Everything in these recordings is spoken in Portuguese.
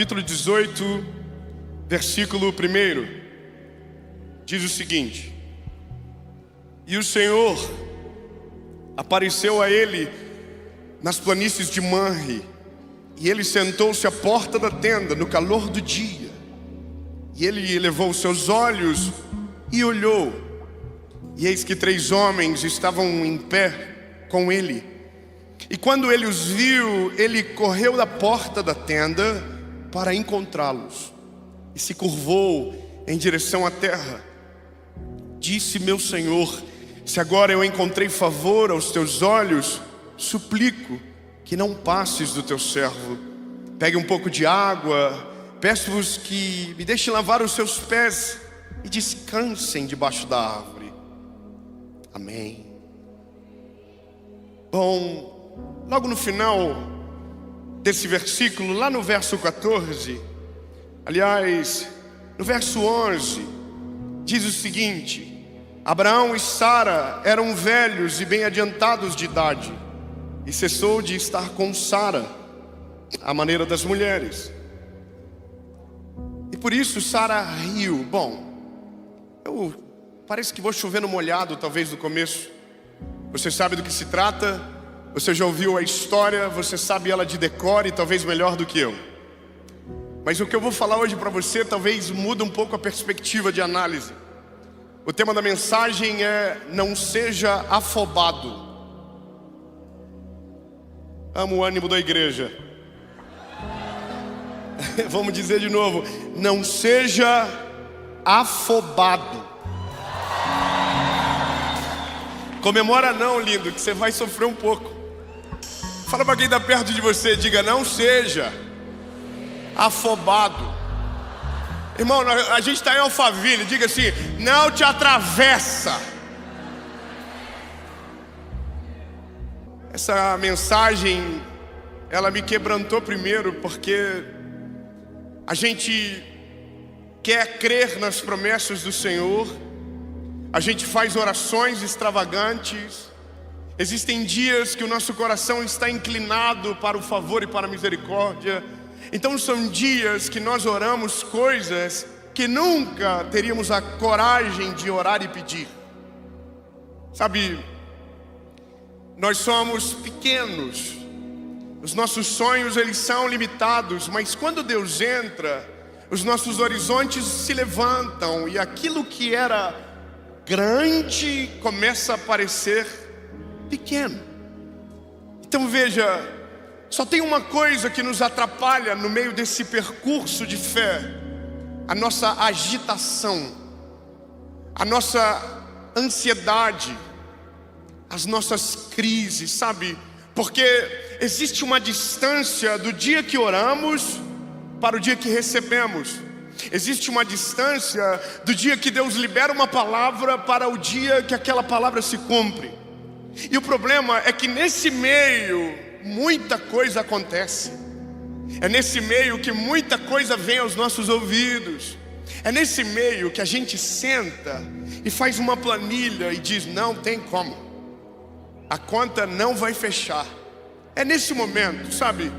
capítulo 18, versículo 1, diz o seguinte: E o Senhor apareceu a ele nas planícies de Manre, e ele sentou-se à porta da tenda no calor do dia. E ele elevou os seus olhos e olhou, e eis que 3 homens estavam em pé com ele. E quando ele os viu, ele correu da porta da tenda para encontrá-los, e se curvou em direção à terra. Disse: Meu Senhor, se agora eu encontrei favor aos teus olhos, suplico que não passes do teu servo. Pegue um pouco de água, peço-vos que me deixem lavar os seus pés e descansem debaixo da árvore. Amém. Bom, logo no final desse versículo, lá no verso 14, aliás, no verso 11, diz o seguinte: Abraão e Sara eram velhos e bem adiantados de idade, e cessou de estar com Sara, à maneira das mulheres. E por isso Sara riu. Bom, parece que vou chover no molhado, talvez no começo. Você sabe do que se trata, você já ouviu a história, você sabe ela de decor e talvez melhor do que eu. Mas o que eu vou falar hoje para você talvez mude um pouco a perspectiva de análise. O tema da mensagem é: não seja afobado. Amo o ânimo da igreja. Vamos dizer de novo: não seja afobado. Comemora não, lindo, que você vai sofrer um pouco. Fala para quem está perto de você, diga: não seja afobado. Irmão, a gente está em Alphaville, diga assim: não te atravessa. Essa mensagem, ela me quebrantou primeiro, porque a gente quer crer nas promessas do Senhor, a gente faz orações extravagantes. Existem dias que o nosso coração está inclinado para o favor e para a misericórdia. Então são dias que nós oramos coisas que nunca teríamos a coragem de orar e pedir. Sabe, nós somos pequenos, os nossos sonhos eles são limitados, mas quando Deus entra, os nossos horizontes se levantam, e aquilo que era grande começa a parecer pequeno. Então veja, só tem uma coisa que nos atrapalha no meio desse percurso de fé: a nossa agitação, a nossa ansiedade, as nossas crises, sabe? Porque existe uma distância do dia que oramos para o dia que recebemos. Existe uma distância do dia que Deus libera uma palavra para o dia que aquela palavra se cumpre. E o problema é que nesse meio muita coisa acontece. É nesse meio que muita coisa vem aos nossos ouvidos. É nesse meio que a gente senta e faz uma planilha e diz: não tem como, a conta não vai fechar. É nesse momento, sabe?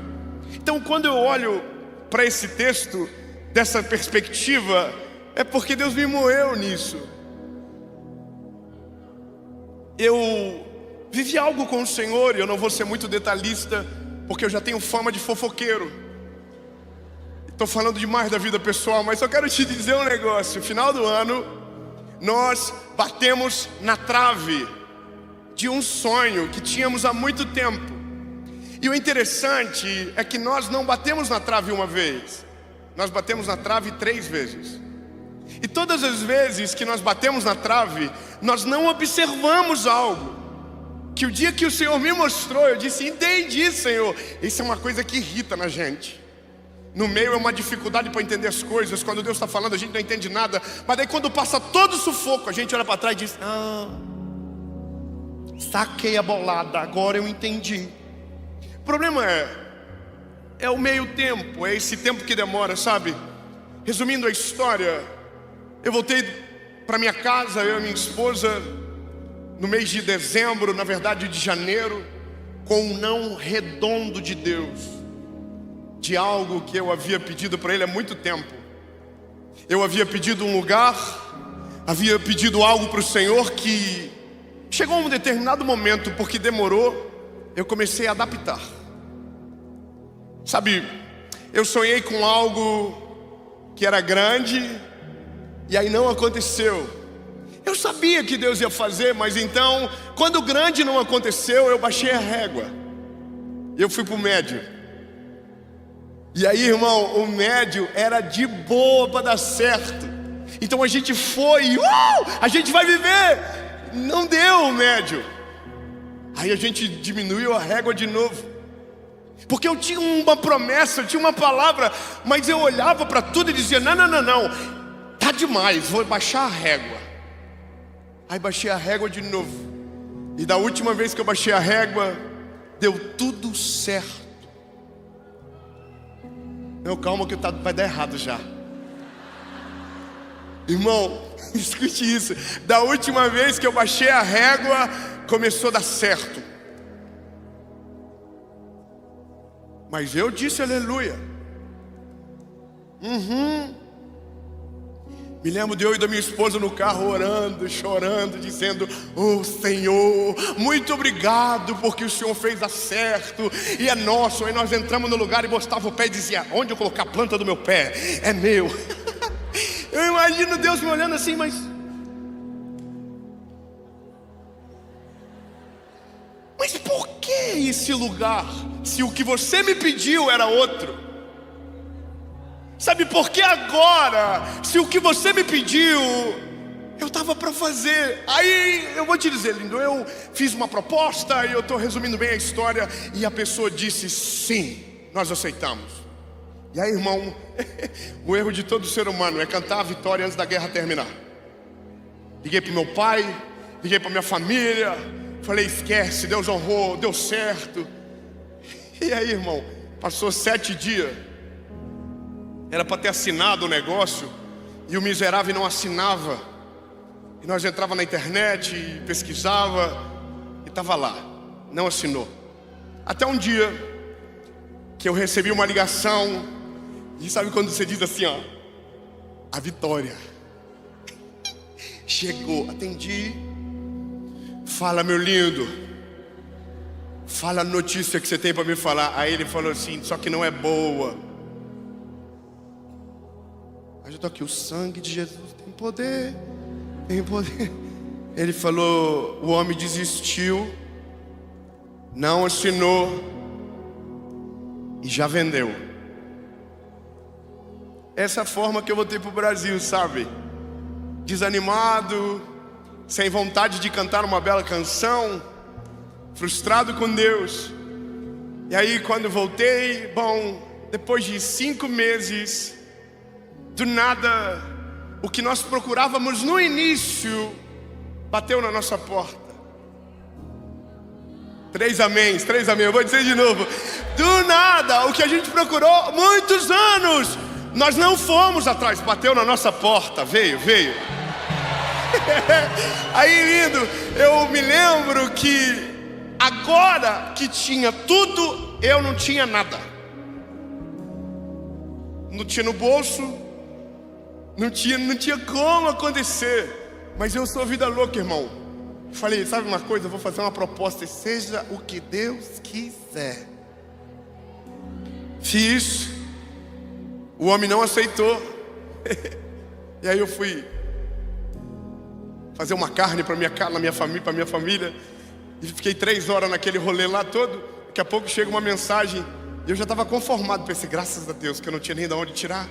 Então quando eu olho para esse texto dessa perspectiva, é porque Deus me moeu nisso. Eu vivi algo com o Senhor, e eu não vou ser muito detalhista, porque eu já tenho fama de fofoqueiro. Estou falando demais da vida pessoal, mas só quero te dizer um negócio. No final do ano, nós batemos na trave de um sonho que tínhamos há muito tempo. E o interessante é que nós não batemos na trave uma vez, nós batemos na trave 3 vezes. E todas as vezes que nós batemos na trave, nós não observamos algo que o dia que o Senhor me mostrou, eu disse: entendi, Senhor. Isso é uma coisa que irrita na gente. No meio é uma dificuldade para entender as coisas. Quando Deus está falando, a gente não entende nada. Mas daí quando passa todo o sufoco, a gente olha para trás e diz: ah, saquei a bolada, agora eu entendi. O problema é o meio tempo, é esse tempo que demora, sabe? Resumindo a história, eu voltei para minha casa, eu e minha esposa, no mês de dezembro, na verdade de janeiro, com um não redondo de Deus. de algo que eu havia pedido para Ele há muito tempo. Eu havia pedido um lugar, havia pedido algo para o Senhor que chegou a um determinado momento, porque demorou, eu comecei a adaptar. Sabe, eu sonhei com algo que era grande e aí não aconteceu. Eu sabia que Deus ia fazer, mas então, quando o grande não aconteceu, eu baixei a régua. Eu fui para o médio. E aí, irmão, o médio era de boa para dar certo. Então a gente foi, a gente vai viver. Não deu o médio. Aí a gente diminuiu a régua de novo. Porque eu tinha uma promessa, eu tinha uma palavra, mas eu olhava para tudo e dizia, não, tá demais, vou baixar a régua. Aí baixei a régua de novo. E da última vez que eu baixei a régua, deu tudo certo. Não, calma que vai dar errado já. Irmão, escute isso. Da última vez que eu baixei a régua, começou a dar certo. Mas eu disse aleluia. Me lembro de eu e da minha esposa no carro orando, chorando, dizendo, Senhor, muito obrigado porque o Senhor fez dar certo e é nosso. Aí nós entramos no lugar e botava o pé e dizia, onde eu colocar a planta do meu pé? É meu. Eu imagino Deus me olhando assim, mas por que esse lugar, se o que você me pediu era outro? Sabe por que agora, se o que você me pediu, eu estava para fazer? Aí eu vou te dizer, lindo, eu fiz uma proposta e eu estou resumindo bem a história. E a pessoa disse, sim, nós aceitamos. E aí, irmão, o erro de todo ser humano é cantar a vitória antes da guerra terminar. Liguei para meu pai, liguei para minha família, falei, esquece, Deus honrou, deu certo. E aí, irmão, passou 7 dias. Era para ter assinado o negócio e o miserável não assinava. E nós entrava na internet e pesquisava e estava lá, não assinou. Até um dia que eu recebi uma ligação. E sabe quando você diz assim, a vitória chegou, atendi. Fala, meu lindo, fala a notícia que você tem para me falar. Aí ele falou assim, só que não é boa. Aí eu estou aqui, o sangue de Jesus tem poder, tem poder. Ele falou, o homem desistiu, não assinou e já vendeu. Essa é a forma que eu voltei para o Brasil, sabe? Desanimado, sem vontade de cantar uma bela canção, frustrado com Deus. E aí quando voltei, depois de 5 meses, do nada, o que nós procurávamos no início, bateu na nossa porta. 3 améns, eu vou dizer de novo. Do nada, o que a gente procurou muitos anos, nós não fomos atrás, bateu na nossa porta, veio. Aí, lindo, eu me lembro que agora que tinha tudo, eu não tinha nada. Não tinha no bolso, não tinha como acontecer. Mas eu sou vida louca, irmão. Falei, sabe uma coisa, eu vou fazer uma proposta, seja o que Deus quiser. Fiz. O homem não aceitou. E aí eu fui fazer uma carne para minha família. E fiquei 3 horas naquele rolê lá todo. Daqui a pouco chega uma mensagem. E eu já estava conformado. Pensei, graças a Deus, que eu não tinha nem de onde tirar.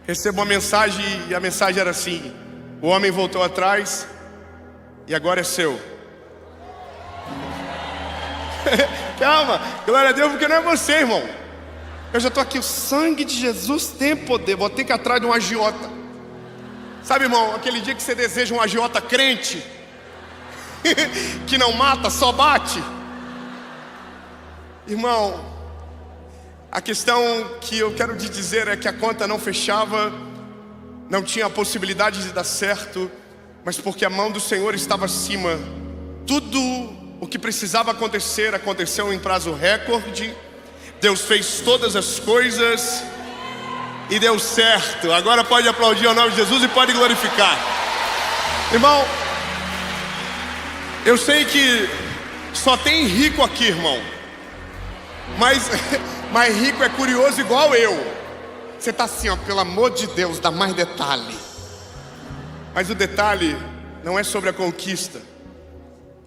Recebo uma mensagem e a mensagem era assim: o homem voltou atrás e agora é seu. Calma, glória a Deus, porque não é você, irmão. Eu já estou aqui, o sangue de Jesus tem poder. Vou ter que ir atrás de um agiota. Sabe, irmão, aquele dia que você deseja um agiota crente que não mata, só bate. Irmão, a questão que eu quero te dizer é que a conta não fechava, não tinha a possibilidade de dar certo, mas porque a mão do Senhor estava acima. Tudo o que precisava acontecer, aconteceu em prazo recorde. Deus fez todas as coisas e deu certo. Agora pode aplaudir ao nome de Jesus e pode glorificar. Irmão, eu sei que só tem rico aqui, irmão, mas rico é curioso igual eu. Você está assim, ó, pelo amor de Deus, dá mais detalhe. Mas o detalhe não é sobre a conquista,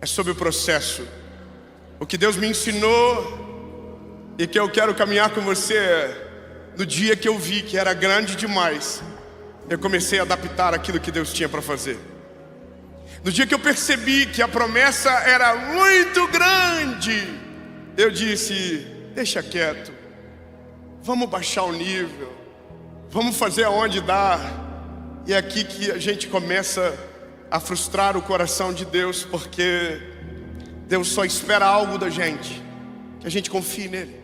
é sobre o processo. O que Deus me ensinou e que eu quero caminhar com você é, no dia que eu vi que era grande demais, eu comecei a adaptar aquilo que Deus tinha para fazer. No dia que eu percebi que a promessa era muito grande, eu disse, deixa quieto, vamos baixar o nível, vamos fazer aonde dá. E é aqui que a gente começa a frustrar o coração de Deus, porque Deus só espera algo da gente, que a gente confie nele,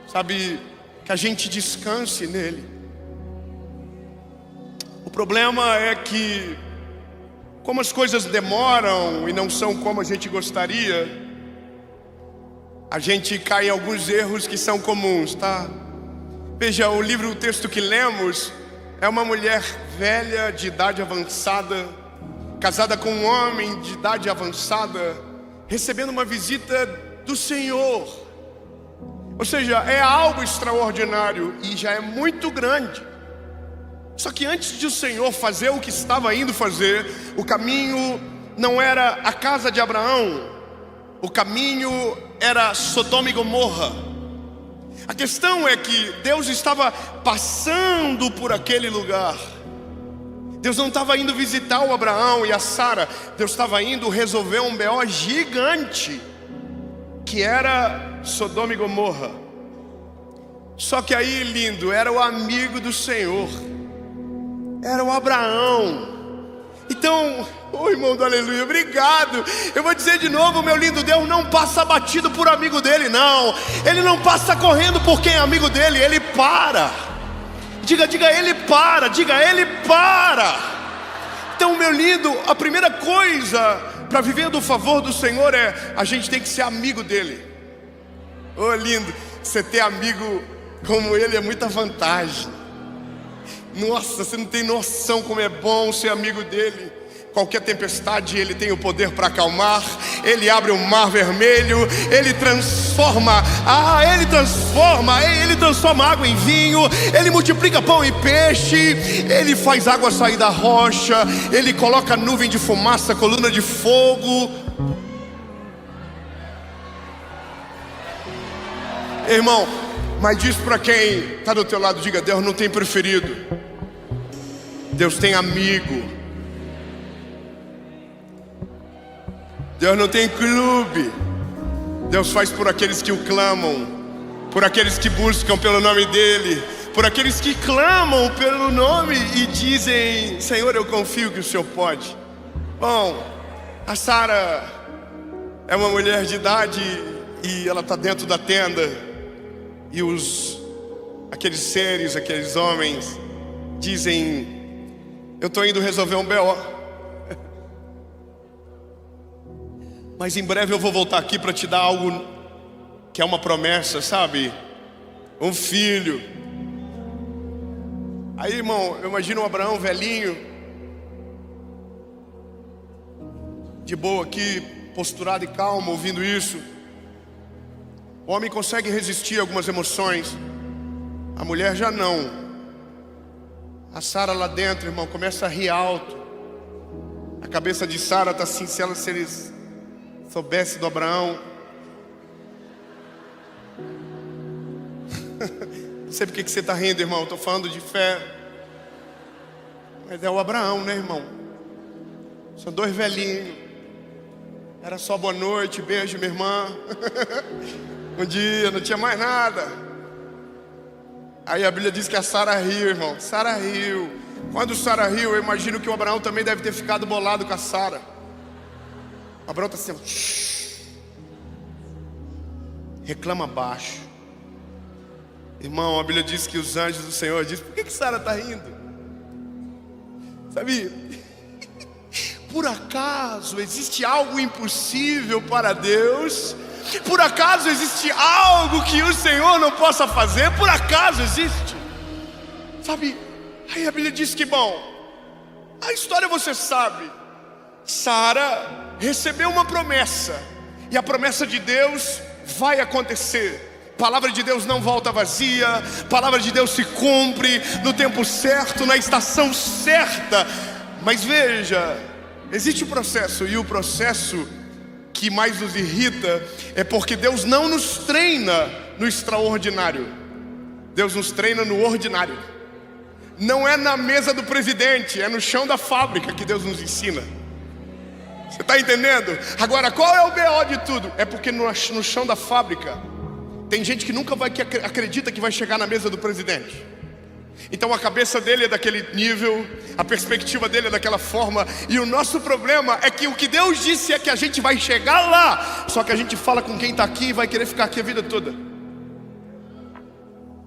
sabe, que a gente descanse nele. O problema é que, como as coisas demoram e não são como a gente gostaria, a gente cai em alguns erros que são comuns, tá? Veja, o texto que lemos é uma mulher velha, de idade avançada, casada com um homem de idade avançada, recebendo uma visita do Senhor. Ou seja, é algo extraordinário e já é muito grande. Só que antes de o Senhor fazer o que estava indo fazer, o caminho não era a casa de Abraão, o caminho era Sodoma e Gomorra. A questão é que Deus estava passando por aquele lugar. Deus não estava indo visitar o Abraão e a Sara, Deus estava indo resolver um BO gigante, que era Sodoma e Gomorra. Só que aí, lindo, era o amigo do Senhor, era o Abraão. Então, irmão do aleluia, obrigado. Eu vou dizer de novo, meu lindo, Deus não passa batido por amigo dele, não. Ele não passa correndo por quem é amigo dele, ele para. Diga, ele para, ele para. Então, meu lindo, a primeira coisa para viver do favor do Senhor é, a gente tem que ser amigo dele. Oh, lindo, você ter amigo como ele é muita vantagem. Nossa, você não tem noção como é bom ser amigo dele. Qualquer tempestade ele tem o poder para acalmar. Ele abre o mar vermelho. Ele transforma água em vinho. Ele multiplica pão e peixe. Ele faz água sair da rocha. Ele coloca nuvem de fumaça, coluna de fogo. Irmão, mas diz para quem está do teu lado, diga, Deus não tem preferido, Deus tem amigo. Deus não tem clube. Deus faz por aqueles que o clamam, por aqueles que buscam pelo nome dele, por aqueles que clamam pelo nome e dizem, Senhor, eu confio que o Senhor pode. Bom, a Sara é uma mulher de idade e ela está dentro da tenda. E aqueles seres, aqueles homens dizem, eu estou indo resolver um BO, mas em breve eu vou voltar aqui para te dar algo que é uma promessa, sabe? Um filho. Aí, irmão, eu imagino o Abraão velhinho, de boa aqui, posturado e calmo, ouvindo isso. O homem consegue resistir a algumas emoções, a mulher já não. A Sara lá dentro, irmão, começa a rir alto. A cabeça de Sara está assim, se eles soubessem do Abraão. Não sei porque que você está rindo, irmão, estou falando de fé. Mas é o Abraão, né, irmão? São dois velhinhos. Era só boa noite, beijo, minha irmã. Um dia, não tinha mais nada. Aí a Bíblia diz que a Sara riu, irmão. Sara riu. Quando Sara riu, eu imagino que o Abraão também deve ter ficado bolado com a Sara. O Abraão está assim, reclama baixo. Irmão, a Bíblia diz que os anjos do Senhor dizem, por que Sara está rindo? Sabe, por acaso existe algo impossível para Deus? Por acaso existe algo que o Senhor não possa fazer? Por acaso existe? Sabe, aí a Bíblia diz que, bom, a história você sabe. Sara recebeu uma promessa, e a promessa de Deus vai acontecer. Palavra de Deus não volta vazia. Palavra de Deus se cumpre no tempo certo, na estação certa. Mas veja, existe um processo, e o processo que mais nos irrita é porque Deus não nos treina no extraordinário. Deus nos treina no ordinário. Não é na mesa do presidente, é no chão da fábrica que Deus nos ensina. Você está entendendo? Agora, qual é o BO de tudo? É porque no chão da fábrica tem gente que nunca acredita que vai chegar na mesa do presidente. Então a cabeça dele é daquele nível, a perspectiva dele é daquela forma. E o nosso problema é que o que Deus disse é que a gente vai chegar lá, só que a gente fala com quem está aqui e vai querer ficar aqui a vida toda.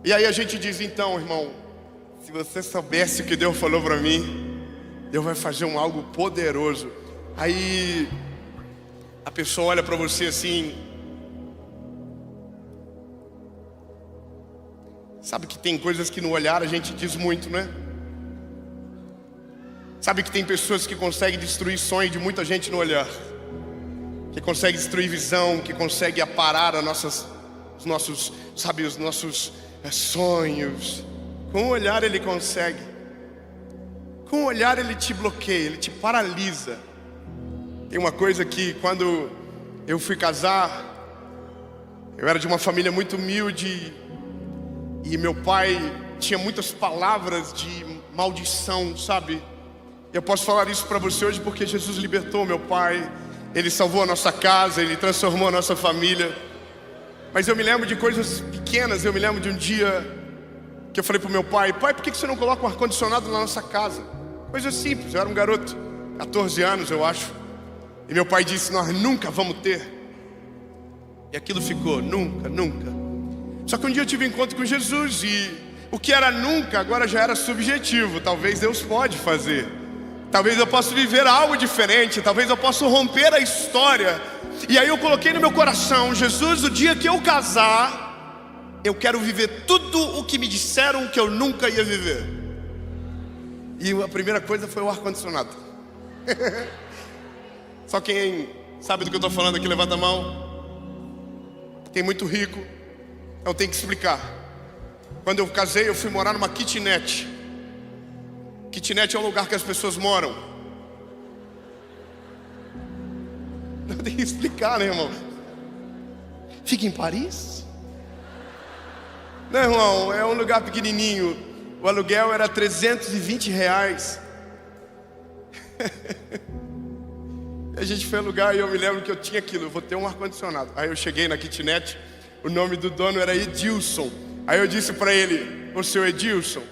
E aí a gente diz, então, irmão, se você soubesse o que Deus falou para mim, Deus vai fazer algo poderoso. Aí a pessoa olha para você assim. Sabe que tem coisas que no olhar a gente diz muito, né? Sabe que tem pessoas que conseguem destruir sonho de muita gente no olhar, que consegue destruir visão, que consegue aparar os nossos sonhos. Com o olhar ele consegue. Com o olhar ele te bloqueia, ele te paralisa. Tem uma coisa que quando eu fui casar, eu era de uma família muito humilde, e meu pai tinha muitas palavras de maldição, sabe? Eu posso falar isso para você hoje porque Jesus libertou meu pai. Ele salvou a nossa casa, ele transformou a nossa família. Mas eu me lembro de coisas pequenas. Eu me lembro de um dia que eu falei para o meu pai: pai, por que você não coloca um ar-condicionado na nossa casa? Coisa simples, eu era um garoto, 14 anos eu acho. E meu pai disse: nós nunca vamos ter. E aquilo ficou, nunca. Só que um dia eu tive um encontro com Jesus, e o que era nunca agora já era subjetivo. Talvez Deus pode fazer. Talvez eu possa viver algo diferente. Talvez eu possa romper a história. E aí eu coloquei no meu coração: Jesus, o dia que eu casar, eu quero viver tudo o que me disseram que eu nunca ia viver. E a primeira coisa foi o ar-condicionado. Só quem sabe do que eu estou falando aqui, levanta a mão. Tem muito rico, então tem que explicar. Quando eu casei, eu fui morar numa kitnet. Kitnet é um lugar que as pessoas moram. Não tem que explicar, né, irmão? Fica em Paris? Não, irmão, é um lugar pequenininho. O aluguel era R$320. A gente foi alugar e eu me lembro que eu tinha aquilo: eu vou ter um ar-condicionado. Aí eu cheguei na kitnet, o nome do dono era Edilson. Aí eu disse para ele: ô seu Edilson,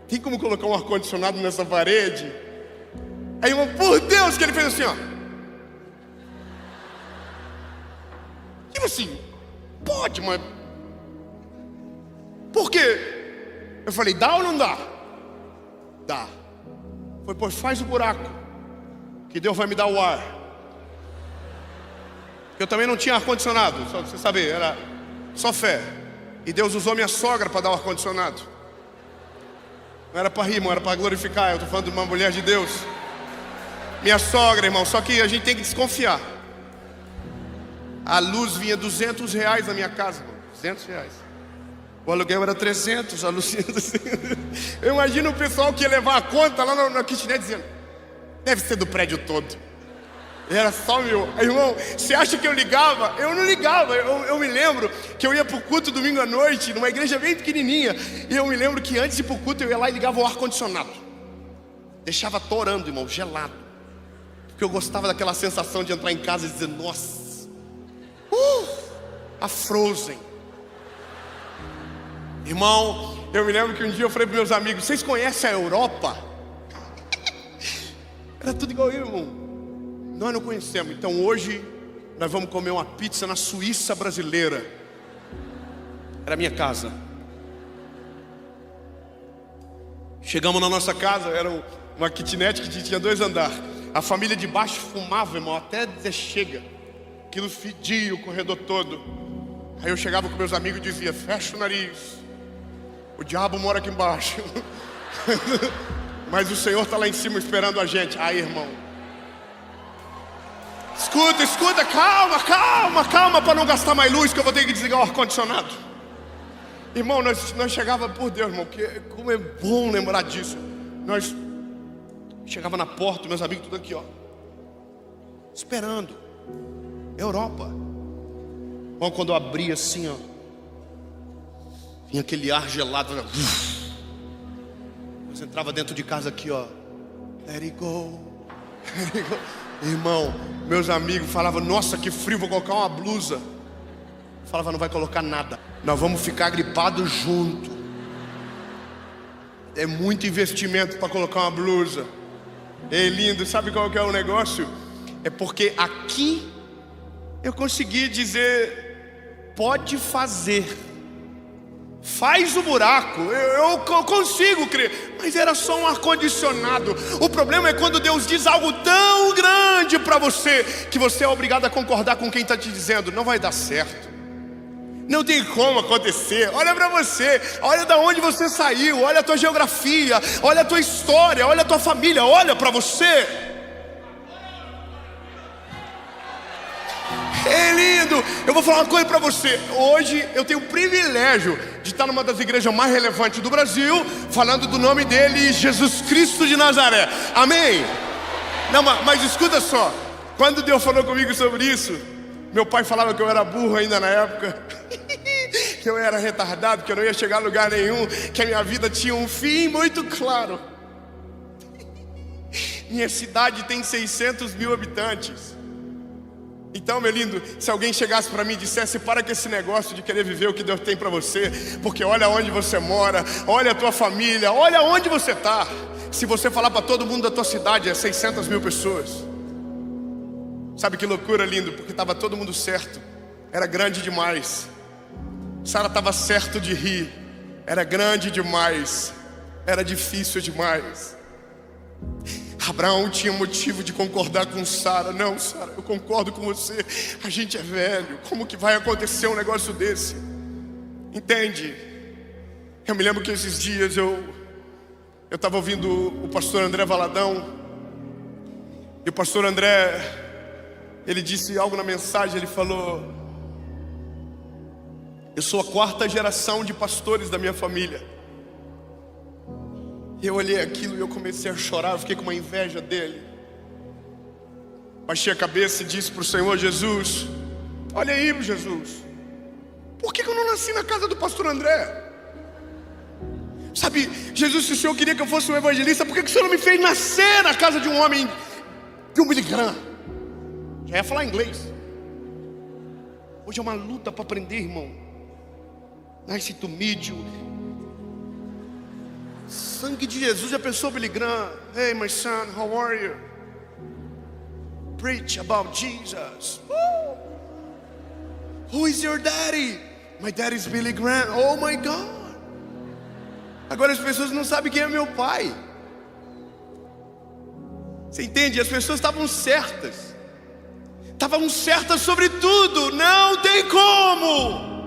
tem como colocar um ar-condicionado nessa parede? Aí irmão, por Deus, que ele fez assim, ó. Tipo assim, pode, mas por quê? Eu falei: dá ou não dá? Dá. Foi, pois faz o buraco, que Deus vai me dar o ar. Eu também não tinha ar-condicionado, só pra você saber, era só fé. E Deus usou minha sogra para dar o ar-condicionado. Não era para rir, irmão, era para glorificar. Eu estou falando de uma mulher de Deus. Minha sogra, irmão, só que a gente tem que desconfiar. A luz vinha R$200 na minha casa, irmão, R$200. O aluguel era 300, a luz vinha 200. Eu imagino o pessoal que ia levar a conta lá na kitnet dizendo: deve ser do prédio todo. Era só meu. Irmão, você acha que eu ligava? Eu não ligava. Eu me lembro que eu ia pro culto domingo à noite, numa igreja bem pequenininha. E eu me lembro que antes de ir pro culto, eu ia lá e ligava o ar-condicionado. Deixava torando, irmão, gelado. Porque eu gostava daquela sensação de entrar em casa e dizer: nossa, a Frozen. Irmão, eu me lembro que um dia eu falei para meus amigos: vocês conhecem a Europa? Era tudo igual eu, irmão. Nós não conhecemos. Então hoje nós vamos comer uma pizza na Suíça brasileira. Era a minha casa. Chegamos na nossa casa, era uma kitnet que tinha 2 andares. A família de baixo fumava, irmão, até dizer chega. Aquilo fedia o corredor todo. Aí eu chegava com meus amigos e dizia: fecha o nariz, o diabo mora aqui embaixo. Mas o Senhor está lá em cima esperando a gente. Aí, irmão, escuta, calma, para não gastar mais luz, que eu vou ter que desligar o ar-condicionado. Irmão, nós chegava, por Deus, irmão, como é bom lembrar disso. Nós chegava na porta, meus amigos tudo aqui, ó, esperando. Europa. Bom, quando eu abria assim, ó, vinha aquele ar gelado. Nós entrava dentro de casa aqui, ó. Let it go. Let it go. Irmão, meus amigos falavam: nossa, que frio, vou colocar uma blusa. Eu falava: não vai colocar nada, nós vamos ficar gripados junto. É muito investimento para colocar uma blusa. É lindo, sabe qual que é o negócio? É porque aqui eu consegui dizer: pode fazer, faz o buraco. Eu consigo crer. Mas era só um ar-condicionado. O problema é quando Deus diz algo tão grande para você, que você é obrigado a concordar com quem está te dizendo: não vai dar certo, não tem como acontecer. Olha para você, olha da onde você saiu, olha a tua geografia, olha a tua história, olha a tua família, olha para você. É lindo. Eu vou falar uma coisa para você. Hoje eu tenho o privilégio de estar numa das igrejas mais relevantes do Brasil, falando do nome dele, Jesus Cristo de Nazaré. Amém? Não, mas escuta só. Quando Deus falou comigo sobre isso, meu pai falava que eu era burro ainda na época, que eu era retardado, que eu não ia chegar a lugar nenhum, que a minha vida tinha um fim muito claro. Minha cidade tem 600 mil habitantes. Então, meu lindo, se alguém chegasse para mim e dissesse: para com esse negócio de querer viver o que Deus tem para você, porque olha onde você mora, olha a tua família, olha onde você está. Se você falar para todo mundo da tua cidade, é 600 mil pessoas. Sabe que loucura, lindo? Porque estava todo mundo certo, era grande demais. Sara estava certo de rir, era grande demais, era difícil demais. Abraão tinha motivo de concordar com Sara. Não, Sara, eu concordo com você, a gente é velho, como que vai acontecer um negócio desse? Entende? Eu me lembro que esses dias eu estava ouvindo o pastor André Valadão. E o pastor André, ele disse algo na mensagem. Ele falou: eu sou a 4ª geração de pastores da minha família. Eu olhei aquilo e eu comecei a chorar. Eu fiquei com uma inveja dele. Baixei a cabeça e disse para o Senhor: Jesus, olha aí, Jesus, por que eu não nasci na casa do pastor André? Sabe, Jesus, se o Senhor queria que eu fosse um evangelista, por que o Senhor não me fez nascer na casa de um homem, de um Billy Graham? Já ia falar inglês. Hoje é uma luta para aprender, irmão. Nice to meet you. Sangue de Jesus. Já pensou, Billy Graham? Hey, my son, how are you? Preach about Jesus. Who is your daddy? My daddy is Billy Graham. Oh my God. Agora as pessoas não sabem quem é meu pai. Você entende? As pessoas estavam certas. Estavam certas sobre tudo. Não tem como.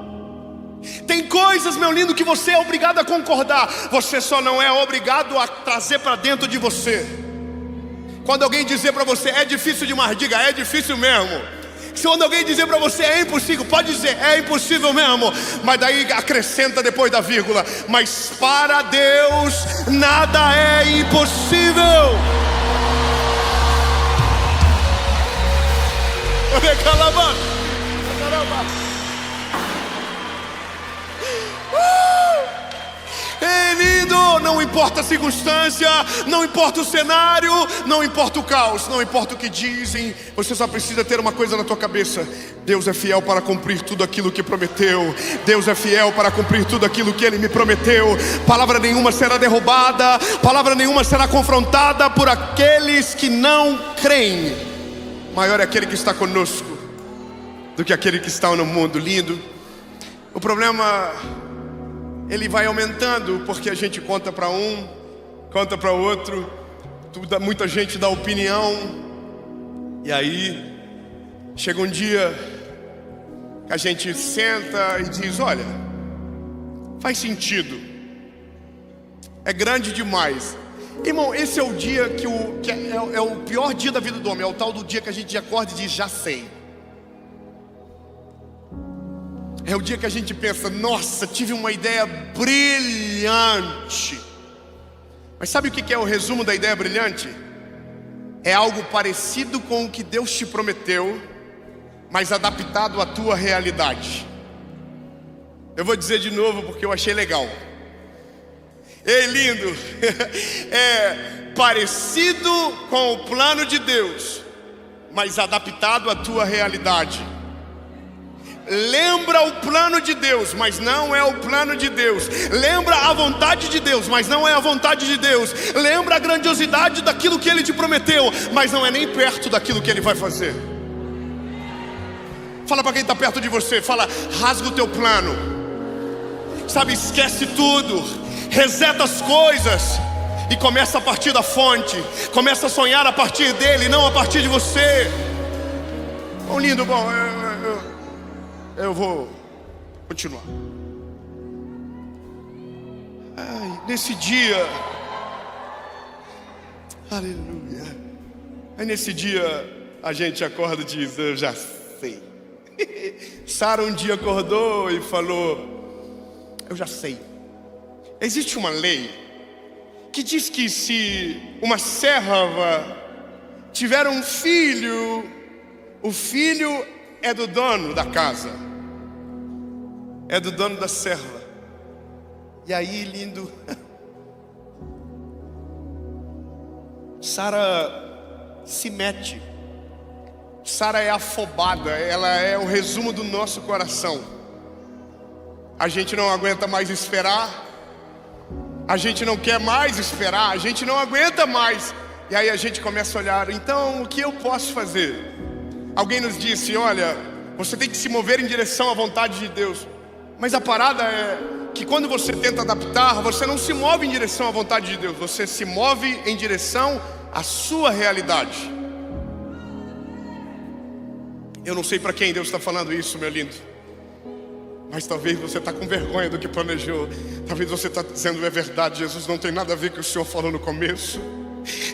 Tem coisas, meu lindo, que você é obrigado a concordar. Você só não é obrigado a trazer para dentro de você. Quando alguém dizer para você: é difícil demais, diga: é difícil mesmo. Se quando alguém dizer para você: é impossível, pode dizer: é impossível mesmo. Mas daí acrescenta depois da vírgula: mas para Deus nada é impossível. Olha, calma. É lindo, não importa a circunstância, não importa o cenário, não importa o caos, não importa o que dizem. Você só precisa ter uma coisa na tua cabeça: Deus é fiel para cumprir tudo aquilo que prometeu. Deus é fiel para cumprir tudo aquilo que Ele me prometeu. Palavra nenhuma será derrubada, palavra nenhuma será confrontada por aqueles que não creem. Maior é aquele que está conosco do que aquele que está no mundo. Lindo. O problema, ele vai aumentando, porque a gente conta para um, conta para outro, muita gente dá opinião, e aí Chega um dia que a gente senta e diz: olha, faz sentido, é grande demais. Irmão, esse é o dia que é o pior dia da vida do homem. É o tal do dia que a gente acorda e diz: já sei. É o dia que a gente pensa: nossa, tive uma ideia brilhante. Mas sabe o que é o resumo da ideia brilhante? É algo parecido com o que Deus te prometeu, mas adaptado à tua realidade. Eu vou dizer de novo porque eu achei legal. Ei, lindo! É parecido com o plano de Deus, mas adaptado à tua realidade. Lembra o plano de Deus, mas não é o plano de Deus. Lembra a vontade de Deus, mas não é a vontade de Deus. Lembra a grandiosidade daquilo que Ele te prometeu, mas não é nem perto daquilo que Ele vai fazer. Fala para quem está perto de você, fala: rasga o teu plano. Sabe, esquece tudo, reseta as coisas e começa a partir da fonte. Começa a sonhar a partir dele, não a partir de você. Bom, lindo, bom, eu vou continuar. Nesse dia, aleluia. Aí nesse dia a gente acorda e diz: eu já sei. Sara um dia acordou e falou: eu já sei. Existe uma lei que diz que se uma serva tiver um filho, o filho é do dono da casa, é do dono da serva. E aí, lindo, Sara se mete. Sara é afobada, ela é o resumo do nosso coração. A gente não aguenta mais esperar, a gente não quer mais esperar, a gente não aguenta mais. E aí a gente começa a olhar: então o que eu posso fazer? Alguém nos disse: olha, você tem que se mover em direção à vontade de Deus. Mas a parada é que quando você tenta adaptar, você não se move em direção à vontade de Deus, você se move em direção à sua realidade. Eu não sei para quem Deus está falando isso, meu lindo, mas talvez você está com vergonha do que planejou. Talvez você está dizendo: é verdade, Jesus, não tem nada a ver com o que o Senhor falou no começo.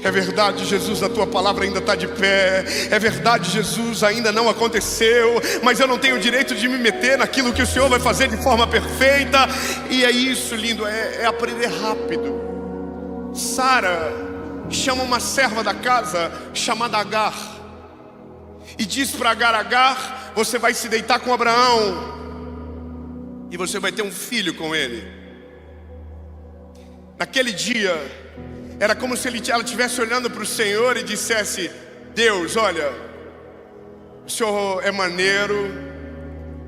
É verdade, Jesus, a tua palavra ainda está de pé. É verdade, Jesus, ainda não aconteceu, mas eu não tenho o direito de me meter naquilo que o Senhor vai fazer de forma perfeita. E é isso, lindo, é aprender rápido. Sara chama uma serva da casa chamada Agar e diz para Agar: Agar, você vai se deitar com Abraão e você vai ter um filho com ele. Naquele dia era como se ela estivesse olhando para o Senhor e dissesse: Deus, olha, o Senhor é maneiro,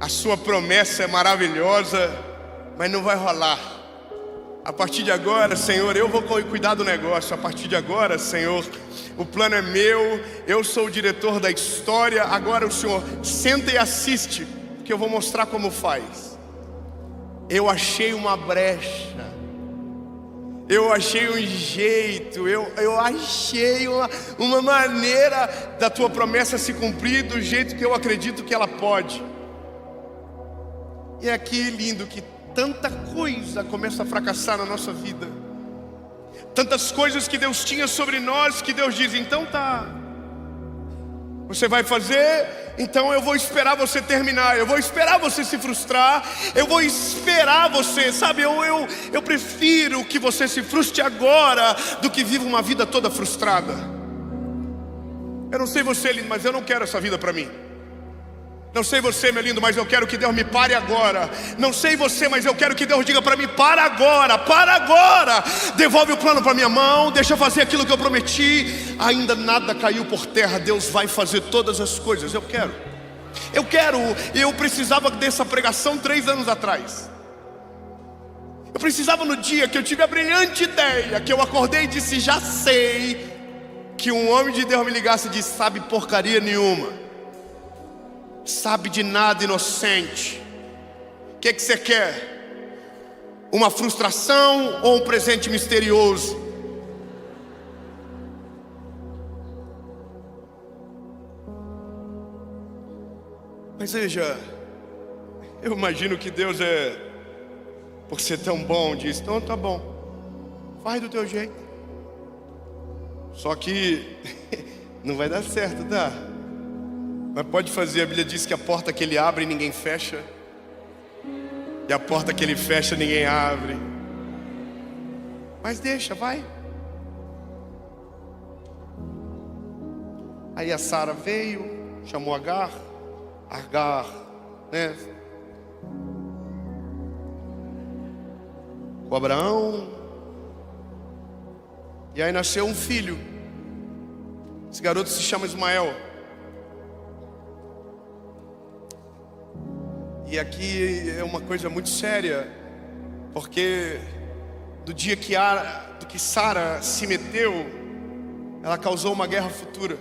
a sua promessa é maravilhosa, mas não vai rolar. A partir de agora, Senhor, eu vou cuidar do negócio. A partir de agora, Senhor, o plano é meu, eu sou o diretor da história. Agora o Senhor senta e assiste, que eu vou mostrar como faz. Eu achei uma brecha, eu achei um jeito, eu achei uma maneira da tua promessa se cumprir do jeito que eu acredito que ela pode. E é aqui, lindo, que tanta coisa começa a fracassar na nossa vida. Tantas coisas que Deus tinha sobre nós, que Deus diz: então tá, você vai fazer, então eu vou esperar você terminar, eu vou esperar você se frustrar, eu vou esperar você, sabe, eu prefiro que você se frustre agora do que viva uma vida toda frustrada. Eu não sei você, lindo, mas eu não quero essa vida para mim. Não sei você, meu lindo, mas eu quero que Deus me pare agora. Não sei você, mas eu quero que Deus diga para mim: para agora, para agora. Devolve o plano para minha mão, deixa eu fazer aquilo que eu prometi. Ainda nada caiu por terra, Deus vai fazer todas as coisas. Eu precisava dessa pregação 3 anos atrás. Eu precisava no dia que eu tive a brilhante ideia, que eu acordei e disse: já sei, que um homem de Deus me ligasse e disse: sabe porcaria nenhuma, sabe de nada, inocente. O que você quer? Uma frustração ou um presente misterioso? Mas veja, eu imagino que Deus por ser tão bom, diz, então tá bom, faz do teu jeito. Só que não vai dar certo, tá? Mas pode fazer, a Bíblia diz que a porta que ele abre ninguém fecha, e a porta que ele fecha ninguém abre. Mas deixa, vai. Aí a Sara veio, chamou Agar, né? Com Abraão. E aí nasceu um filho. Esse garoto se chama Ismael. E aqui é uma coisa muito séria, porque do dia que Sara se meteu, ela causou uma guerra futura.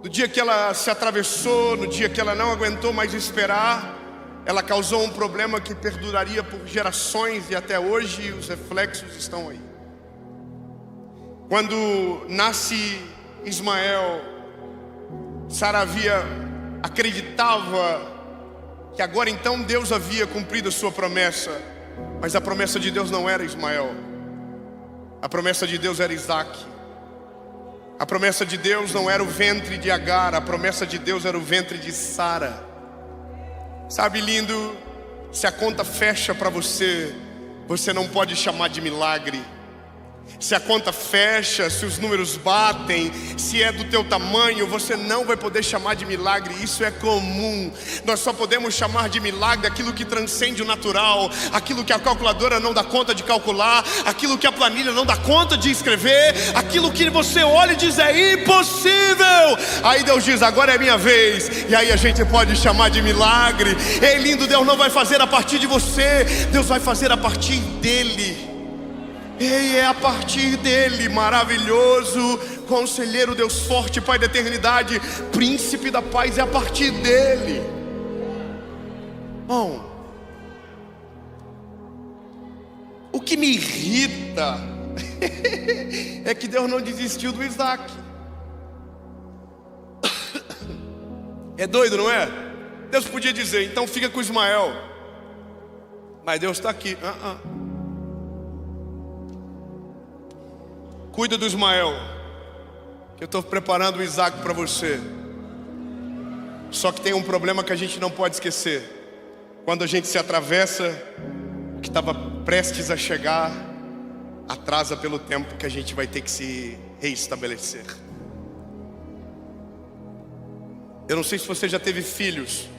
No dia que ela se atravessou, no dia que ela não aguentou mais esperar, ela causou um problema que perduraria por gerações, e até hoje os reflexos estão aí. Quando nasce Ismael, Sara acreditava que agora então Deus havia cumprido a sua promessa, mas a promessa de Deus não era Ismael, a promessa de Deus era Isaac. A promessa de Deus não era o ventre de Agar, a promessa de Deus era o ventre de Sara. Sabe, lindo, se a conta fecha para você, você não pode chamar de milagre. Se a conta fecha, se os números batem, se é do teu tamanho, você não vai poder chamar de milagre. Isso é comum. Nós só podemos chamar de milagre aquilo que transcende o natural, aquilo que a calculadora não dá conta de calcular, aquilo que a planilha não dá conta de escrever, aquilo que você olha e diz é impossível. Aí Deus diz, agora é minha vez. E aí a gente pode chamar de milagre. Ei, lindo, Deus não vai fazer a partir de você, Deus vai fazer a partir dele. Ei, é a partir dele, maravilhoso, conselheiro, Deus forte, Pai da eternidade, príncipe da paz, é a partir dele. Bom, o que me irrita é que Deus não desistiu do Isaac. É doido, não é? Deus podia dizer, então fica com Ismael, mas Deus está aqui. Cuida do Ismael, que eu estou preparando o Isaac para você. Só que tem um problema que a gente não pode esquecer. Quando a gente se atravessa, o que estava prestes a chegar atrasa pelo tempo que a gente vai ter que se reestabelecer. Eu não sei se você já teve filhos.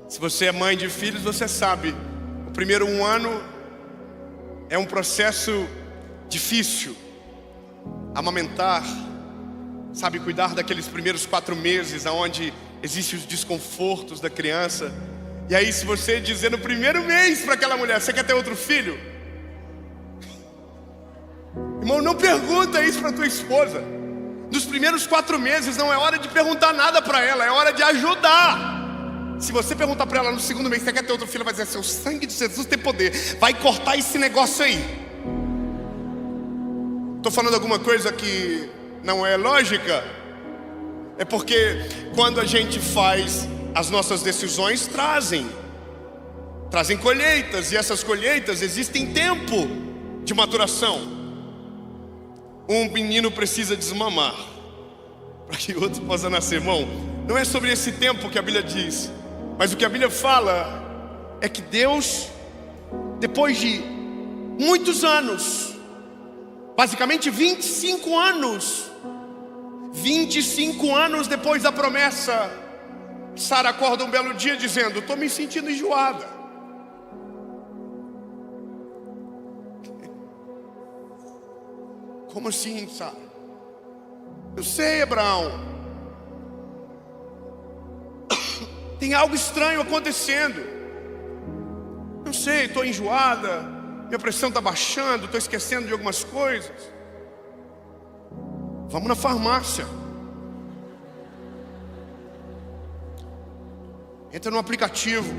Se você é mãe de filhos, você sabe, o primeiro 1 ano é um processo difícil. Amamentar, sabe, cuidar daqueles primeiros 4 meses, onde existem os desconfortos da criança. E aí, se você dizer no primeiro mês para aquela mulher, você quer ter outro filho? Irmão, não pergunta isso para tua esposa. Nos primeiros 4 meses não é hora de perguntar nada para ela, é hora de ajudar. Se você perguntar para ela no segundo mês, você quer ter outro filho, vai dizer assim, o sangue de Jesus tem poder, vai cortar esse negócio aí. Estou falando alguma coisa que não é lógica? É porque quando a gente faz, as nossas decisões trazem colheitas, e essas colheitas existem tempo de maturação. Um menino precisa desmamar para que o outro possa nascer. Irmão, não é sobre esse tempo que a Bíblia diz, mas o que a Bíblia fala é que Deus, depois de muitos anos, basicamente 25 anos depois da promessa, Sara acorda um belo dia dizendo, estou me sentindo enjoada. Como assim, Sara? Eu sei, Abraão, tem algo estranho acontecendo. Não sei, estou enjoada, minha pressão está baixando, estou esquecendo de algumas coisas. Vamos na farmácia. Entra no aplicativo,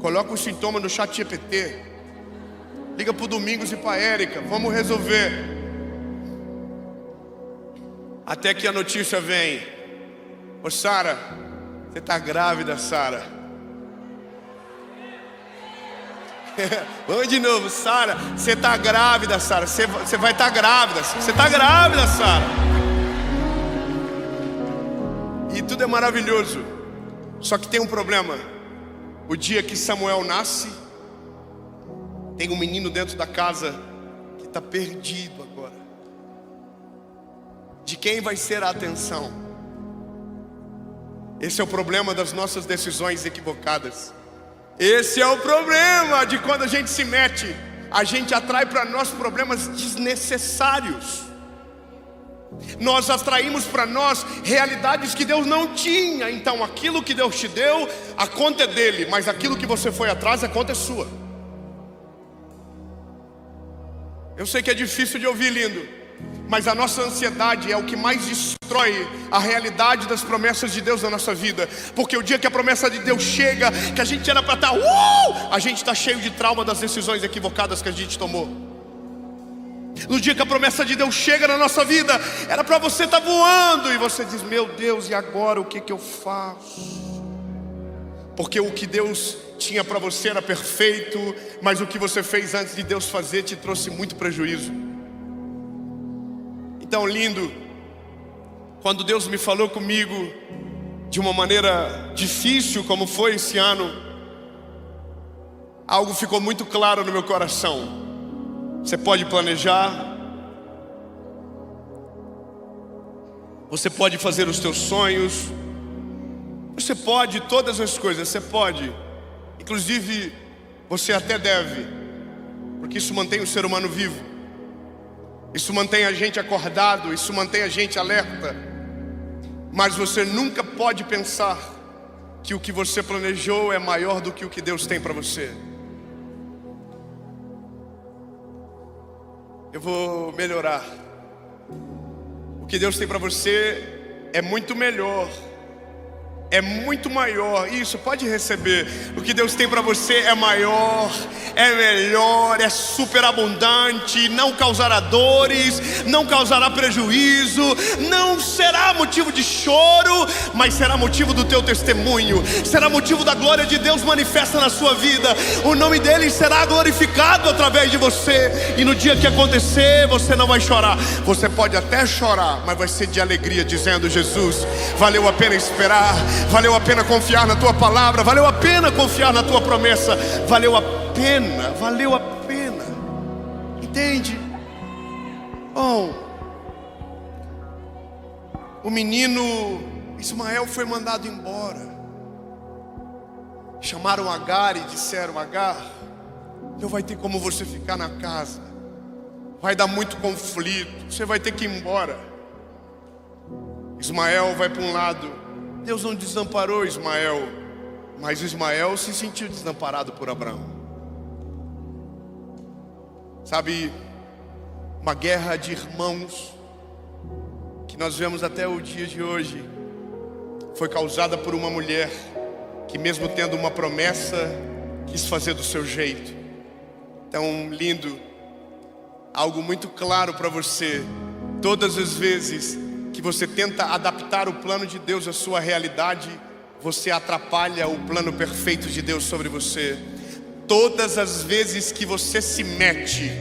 coloca os sintomas no ChatGPT, liga para o Domingos e para a Érica, vamos resolver. Até que a notícia vem, Ô Sara, você está grávida, Sara. Vamos de novo, Sara, você está grávida, Sara. Você vai estar grávida. Você está grávida, Sara. E tudo é maravilhoso. Só que tem um problema. O dia que Samuel nasce, tem um menino dentro da casa que está perdido agora. De quem vai ser a atenção? Esse é o problema das nossas decisões equivocadas. Esse é o problema de quando a gente se mete. A gente atrai para nós problemas desnecessários. Nós atraímos para nós realidades que Deus não tinha. Então aquilo que Deus te deu, a conta é dele. Mas aquilo que você foi atrás, a conta é sua. Eu sei que é difícil de ouvir, lindo, mas a nossa ansiedade é o que mais destrói a realidade das promessas de Deus na nossa vida. Porque o dia que a promessa de Deus chega, que a gente era para estar, a gente está cheio de trauma das decisões equivocadas que a gente tomou. No dia que a promessa de Deus chega na nossa vida, era para você estar voando, e você diz, meu Deus, e agora o que eu faço? Porque o que Deus tinha para você era perfeito, mas o que você fez antes de Deus fazer te trouxe muito prejuízo. Então, lindo, quando Deus me falou comigo de uma maneira difícil, como foi esse ano, algo ficou muito claro no meu coração. Você pode planejar, você pode fazer os teus sonhos, você pode todas as coisas, você pode. Inclusive, você até deve, porque isso mantém o ser humano vivo. Isso mantém a gente acordado, isso mantém a gente alerta. Mas você nunca pode pensar que o que você planejou é maior do que o que Deus tem para você. Eu vou melhorar. O que Deus tem para você é muito melhor, é muito maior. Isso, pode receber. O que Deus tem para você é maior, é melhor, é superabundante. Não causará dores, não causará prejuízo, não será motivo de choro, mas será motivo do teu testemunho. Será motivo da glória de Deus manifesta na sua vida. O nome dele será glorificado através de você. E no dia que acontecer, você não vai chorar. Você pode até chorar, mas vai ser de alegria, dizendo, Jesus, valeu a pena esperar, valeu a pena confiar na tua palavra, valeu a pena confiar na tua promessa, valeu a pena, valeu a pena. Entende? Bom, o menino Ismael foi mandado embora. Chamaram Agar e disseram, Agar, não vai ter como você ficar na casa, vai dar muito conflito, você vai ter que ir embora. Ismael vai para um lado. Deus não desamparou Ismael, mas Ismael se sentiu desamparado por Abraão. Sabe, uma guerra de irmãos que nós vemos até o dia de hoje foi causada por uma mulher que, mesmo tendo uma promessa, quis fazer do seu jeito. Então, lindo, algo muito claro para você: todas as vezes que você tenta adaptar o plano de Deus à sua realidade, você atrapalha o plano perfeito de Deus sobre você. Todas as vezes que você se mete,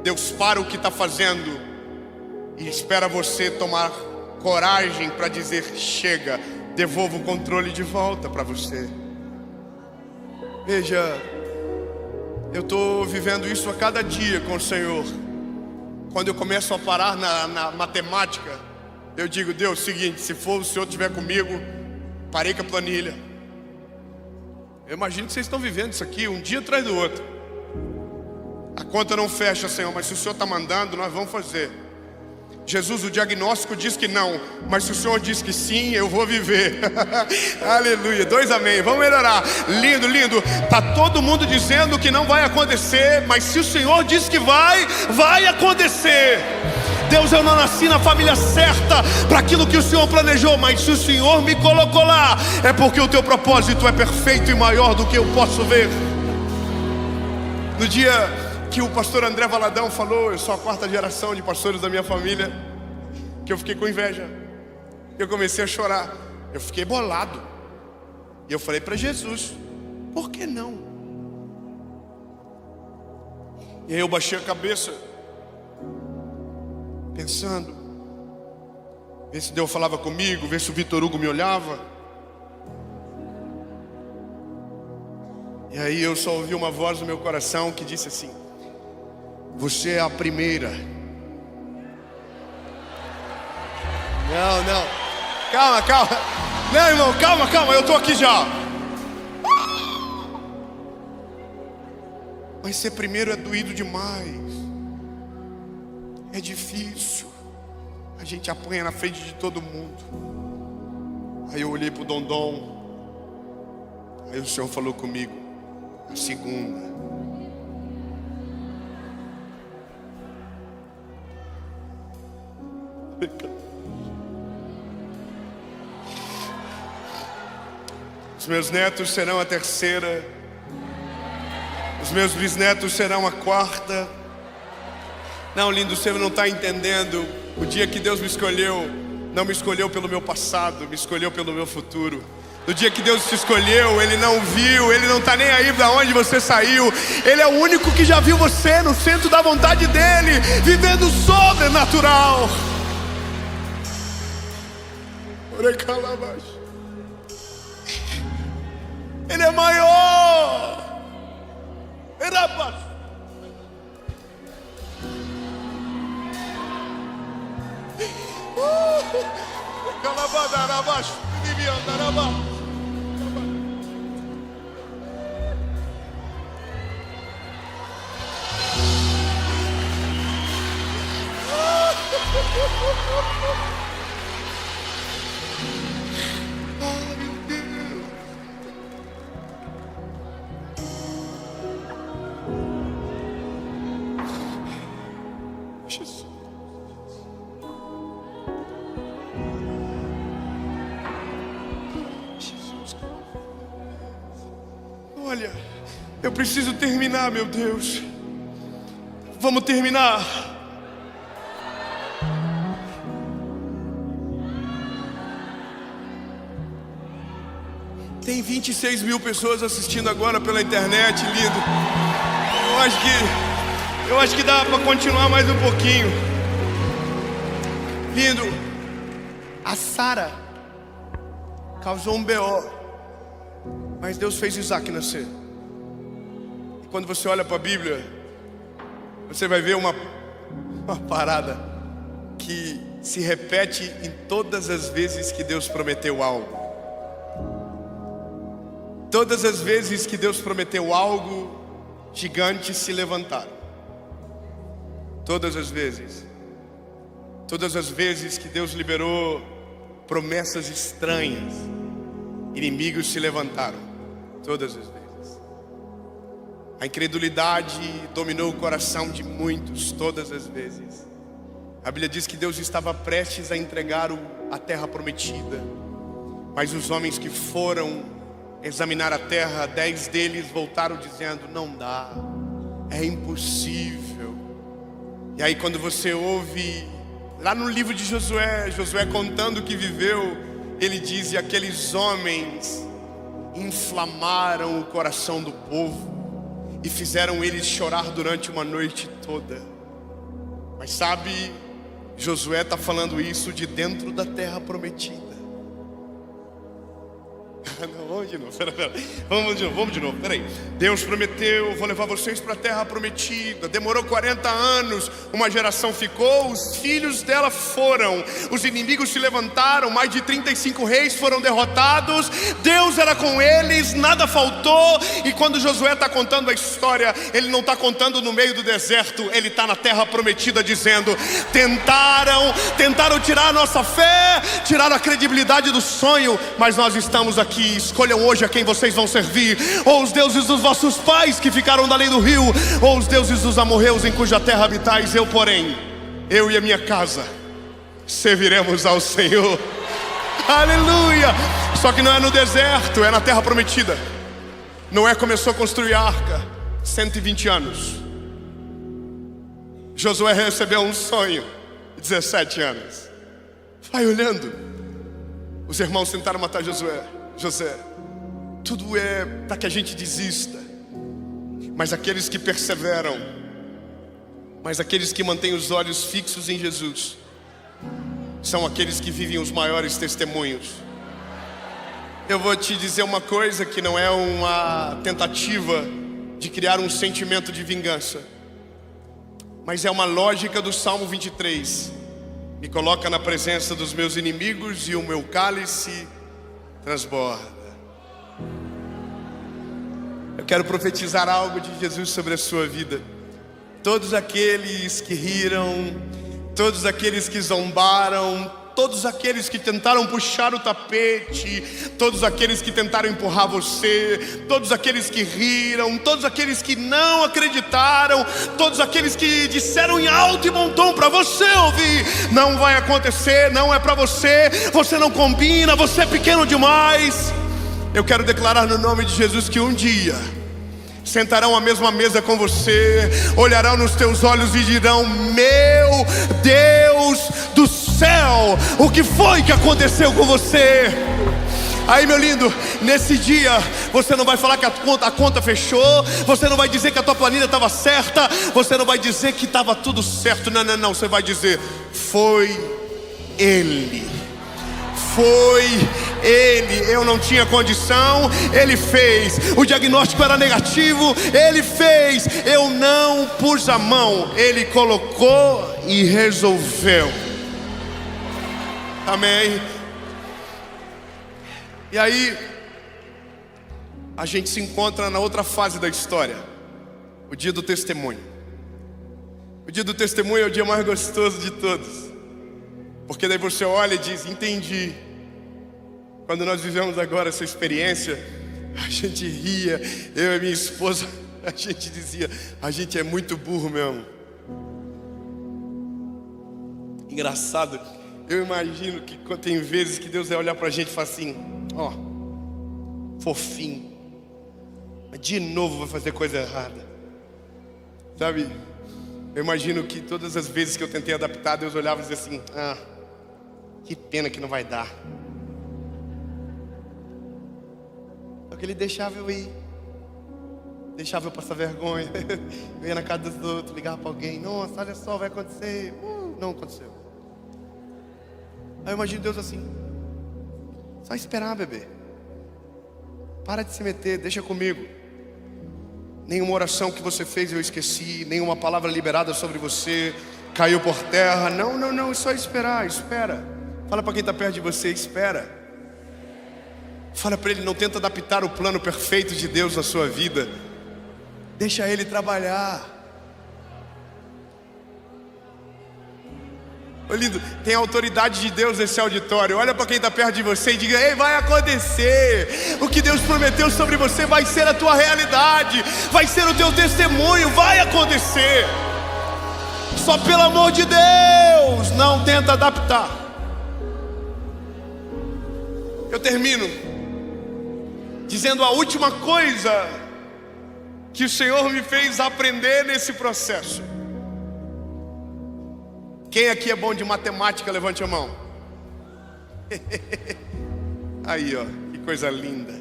Deus para o que está fazendo e espera você tomar coragem para dizer, chega, devolva o controle de volta para você. Veja, eu estou vivendo isso a cada dia com o Senhor. Quando eu começo a parar na matemática, eu digo, Deus, seguinte, se for o Senhor estiver comigo, parei com a planilha. Eu imagino que vocês estão vivendo isso aqui um dia atrás do outro. A conta não fecha, Senhor, mas se o Senhor está mandando, nós vamos fazer. Jesus, o diagnóstico diz que não, mas se o Senhor diz que sim, eu vou viver. Aleluia, 2 amém, vamos melhorar. Lindo, lindo. Está todo mundo dizendo que não vai acontecer, mas se o Senhor diz que vai acontecer. Deus, eu não nasci na família certa para aquilo que o Senhor planejou, mas se o Senhor me colocou lá, é porque o teu propósito é perfeito e maior do que eu posso ver. No dia que o pastor André Valadão falou, eu sou a 4ª geração de pastores da minha família, que eu fiquei com inveja. Eu comecei a chorar. Eu fiquei bolado. E eu falei para Jesus: por que não? E aí eu baixei a cabeça, pensando, ver se Deus falava comigo, ver se o Vitor Hugo me olhava. E aí eu só ouvi uma voz no meu coração que disse assim: você é a primeira. Não, calma. Não, irmão, calma, eu tô aqui já. Mas ser primeiro é doído demais. É difícil. A gente apanha na frente de todo mundo. Aí eu olhei pro Dondon. Aí o Senhor falou comigo: a segunda. Os meus netos serão a terceira. Os meus bisnetos serão a quarta. Não, lindo, você não está entendendo. O dia que Deus me escolheu, não me escolheu pelo meu passado, me escolheu pelo meu futuro. No dia que Deus te escolheu, Ele não viu, Ele não está nem aí para onde você saiu. Ele é o único que já viu você no centro da vontade dEle, vivendo sobrenatural. Ele é maior. Olha, eu preciso terminar, meu Deus. Vamos terminar. Tem 26 mil pessoas assistindo agora pela internet, lindo. Eu acho que dá para continuar mais um pouquinho. Lindo. A Sara causou um BO. Mas Deus fez Isaac nascer. E quando você olha para a Bíblia, você vai ver uma parada que se repete em todas as vezes que Deus prometeu algo. Todas as vezes que Deus prometeu algo, gigantes se levantaram. Todas as vezes. Todas as vezes que Deus liberou promessas estranhas, inimigos se levantaram. Todas as vezes. A incredulidade dominou o coração de muitos, todas as vezes. A Bíblia diz que Deus estava prestes a entregar a terra prometida. Mas os homens que foram examinar a terra, 10 deles voltaram dizendo: não dá, é impossível. E aí quando você ouve, lá no livro de Josué contando o que viveu, ele diz: e aqueles homens inflamaram o coração do povo e fizeram eles chorar durante uma noite toda. Mas sabe, Josué está falando isso de dentro da terra prometida. Não, vamos de novo, pera. Vamos de novo, peraí. Deus prometeu: vou levar vocês para a terra prometida. Demorou 40 anos, uma geração ficou, os filhos dela foram, os inimigos se levantaram, mais de 35 reis foram derrotados. Deus era com eles, nada faltou. E quando Josué está contando a história, ele não está contando no meio do deserto, ele está na terra prometida dizendo: tentaram tirar a nossa fé, tirar a credibilidade do sonho, mas nós estamos aqui. Escolham hoje a quem vocês vão servir: ou os deuses dos vossos pais que ficaram da além do rio, ou os deuses dos amorreus em cuja terra habitais. Eu, porém, eu e a minha casa serviremos ao Senhor. Aleluia! Só que não é no deserto, é na terra prometida. Noé começou a construir a arca, 120 anos. Josué recebeu um sonho, 17 anos. Vai olhando, Os irmãos tentaram matar José. Tudo é para que a gente desista. Mas aqueles que perseveram, mas aqueles que mantêm os olhos fixos em Jesus, são aqueles que vivem os maiores testemunhos. Eu vou te dizer uma coisa que não é uma tentativa de criar um sentimento de vingança, mas é uma lógica do Salmo 23. Me coloca na presença dos meus inimigos e o meu cálice transborda. Eu quero profetizar algo de Jesus sobre a sua vida. Todos aqueles que riram, todos aqueles que zombaram, todos aqueles que tentaram puxar o tapete, todos aqueles que tentaram empurrar você, todos aqueles que riram, todos aqueles que não acreditaram, todos aqueles que disseram em alto e bom tom para você ouvir: não vai acontecer, não é para você, você não combina, você é pequeno demais. Eu quero declarar no nome de Jesus que um dia sentarão à mesma mesa com você, olharão nos teus olhos e dirão: meu Deus do céu, o que foi que aconteceu com você? Aí, meu lindo, nesse dia você não vai falar que a conta fechou, você não vai dizer que a tua planilha estava certa, você não vai dizer que estava tudo certo. Não, você vai dizer: foi Ele. Foi Ele, eu não tinha condição, Ele fez. O diagnóstico era negativo, Ele fez. Eu não pus a mão, Ele colocou e resolveu. Amém. E aí a gente se encontra na outra fase da história, o dia do testemunho. O dia do testemunho é o dia mais gostoso de todos, porque daí você olha e diz: entendi. Quando nós vivemos agora essa experiência, a gente ria, eu e minha esposa, a gente dizia: a gente é muito burro mesmo. Engraçado, eu imagino que tem vezes que Deus vai olhar pra gente e falar assim: ó, fofinho, mas de novo vai fazer coisa errada. Sabe, eu imagino que todas as vezes que eu tentei adaptar, Deus olhava e dizia assim: ah, que pena que não vai dar. Só que Ele deixava eu ir, deixava eu passar vergonha. Eu ia na casa dos outros, ligava para alguém: nossa, olha só, vai acontecer. Não aconteceu. Aí eu imagino Deus assim: só esperar, bebê. Para de se meter, deixa comigo. Nenhuma oração que você fez eu esqueci, nenhuma palavra liberada sobre você caiu por terra. Não, é só esperar, espera. Fala para quem está perto de você: espera. Fala para ele: não tenta adaptar o plano perfeito de Deus na sua vida. Deixa Ele trabalhar. Ô lindo, tem a autoridade de Deus nesse auditório. Olha para quem está perto de você e diga: ei, vai acontecer. O que Deus prometeu sobre você vai ser a tua realidade, vai ser o teu testemunho, vai acontecer. Só pelo amor de Deus, não tenta adaptar. Eu termino dizendo a última coisa que o Senhor me fez aprender nesse processo. Quem aqui é bom de matemática, levante a mão. Aí, ó, que coisa linda.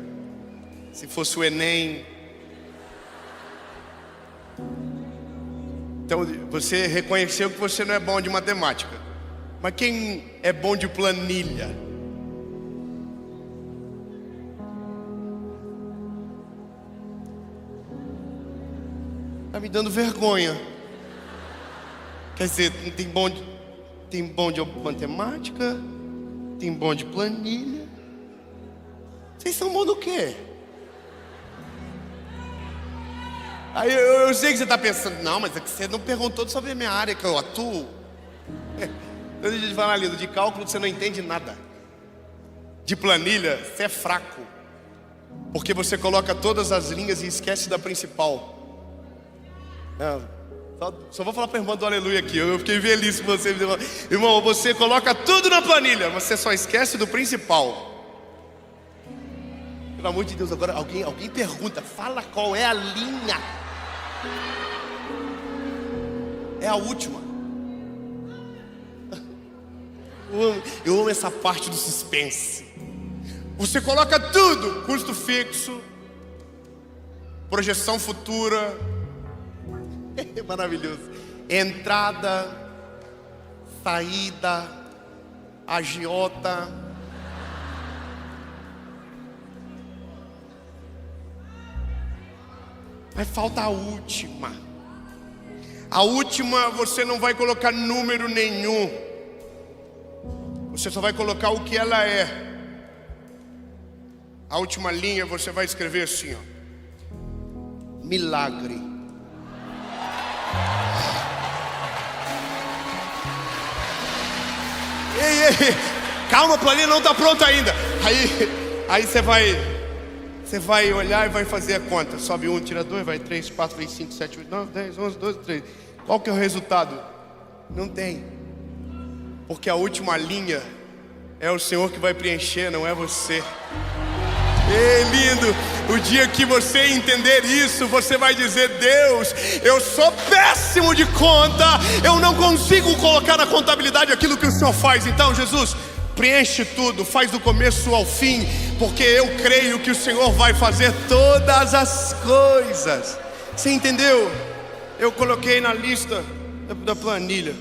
Se fosse o Enem. Então você reconheceu que você não é bom de matemática. Mas quem é bom de planilha? Está me dando vergonha. Quer dizer, tem bom de matemática, tem bom de planilha. Vocês são bons do quê? Aí eu sei que você está pensando: não, mas é que você não perguntou sobre a minha área que eu atuo. Deixa eu te falar, lindo, de cálculo você não entende nada. De planilha você é fraco, porque você coloca todas as linhas e esquece da principal. Só vou falar para a irmã do aleluia aqui. Eu fiquei velhice com você. Irmão, você coloca tudo na planilha, mas você só esquece do principal. Pelo amor de Deus, agora alguém pergunta: fala qual é a linha. É a última. Eu amo essa parte do suspense. Você coloca tudo: custo fixo, projeção futura, é maravilhoso. Entrada, saída, agiota. Mas falta a última. A última você não vai colocar número nenhum. Você só vai colocar o que ela é. A última linha você vai escrever assim, ó: milagre. Ei, calma, a planilha não está pronta ainda. Aí você vai olhar e vai fazer a conta. Sobe 1, tira 2, vai 3, 4, 5, 7, 8, 9, 10, 11, 12, 13. Qual que é o resultado? Não tem. Porque a última linha é o Senhor que vai preencher, não é você. Ei, lindo, o dia que você entender isso, você vai dizer: Deus, eu sou péssimo de conta, eu não consigo colocar na contabilidade aquilo que o Senhor faz. Então, Jesus, preenche tudo, faz do começo ao fim, porque eu creio que o Senhor vai fazer todas as coisas. Você entendeu? Eu coloquei na lista da planilha.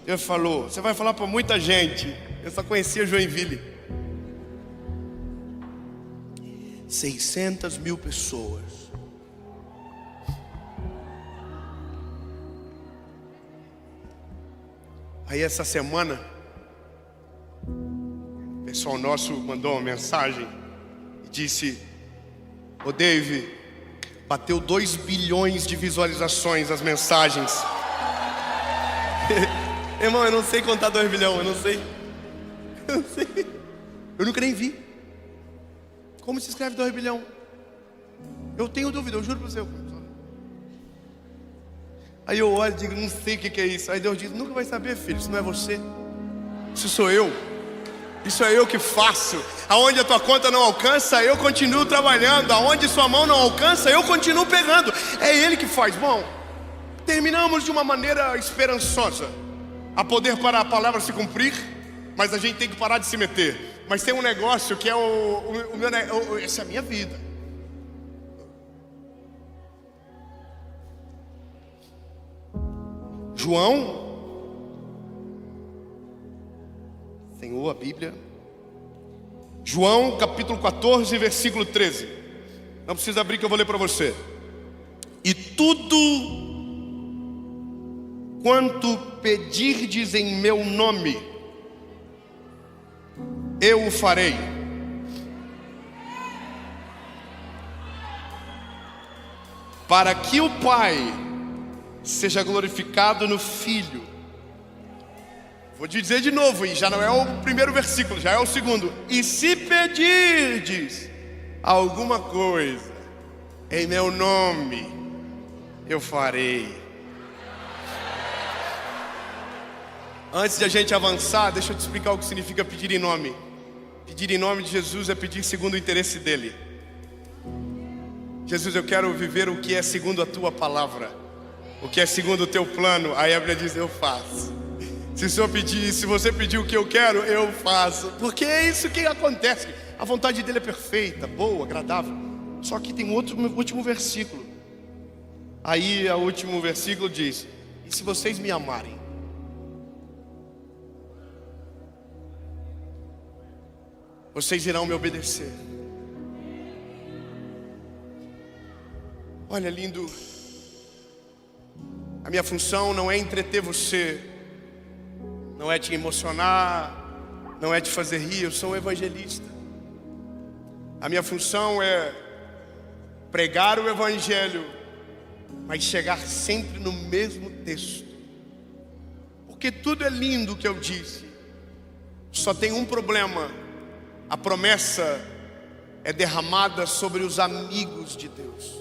Deus falou: você vai falar para muita gente. Eu só conhecia Joinville. 600 mil pessoas. Aí essa semana, o pessoal nosso mandou uma mensagem e disse: ô Dave, bateu 2 bilhões de visualizações as mensagens. Irmão, eu não sei contar 2 bilhões, eu não sei. Eu nunca nem vi. Como se escreve 2 bilhões? Eu tenho dúvida, eu juro para você. Aí eu olho e digo: não sei o que é isso. Aí Deus diz: nunca vai saber, filho, isso não é você. Isso sou eu. Isso é eu que faço. Aonde a tua conta não alcança, eu continuo trabalhando. Aonde sua mão não alcança, eu continuo pegando. É Ele que faz. Bom, terminamos de uma maneira esperançosa, a poder para a palavra se cumprir, mas a gente tem que parar de se meter. Mas tem um negócio que é o meu, essa é a minha vida. João, Senhor, a Bíblia. João capítulo 14, versículo 13. Não precisa abrir que eu vou ler para você. E tudo quanto pedirdes em meu nome, eu o farei, para que o Pai seja glorificado no Filho. Vou te dizer de novo, e já não é o primeiro versículo, já é o segundo. E se pedirdes alguma coisa em meu nome, eu farei. Antes de a gente avançar, deixa eu te explicar o que significa pedir em nome. Pedir em nome de Jesus é pedir segundo o interesse dele. Jesus, eu quero viver o que é segundo a tua palavra, o que é segundo o teu plano. Aí a Bíblia diz: eu faço. Se você pedir o que eu quero, eu faço. Porque é isso que acontece. A vontade dele é perfeita, boa, agradável. Só que tem último versículo. Aí o último versículo diz: e se vocês me amarem, vocês irão me obedecer. Olha, lindo, a minha função não é entreter você, não é te emocionar, não é te fazer rir. Eu sou um evangelista. A minha função é pregar o evangelho, mas chegar sempre no mesmo texto. Porque tudo é lindo que eu disse. Só tem um problema: a promessa é derramada sobre os amigos de Deus.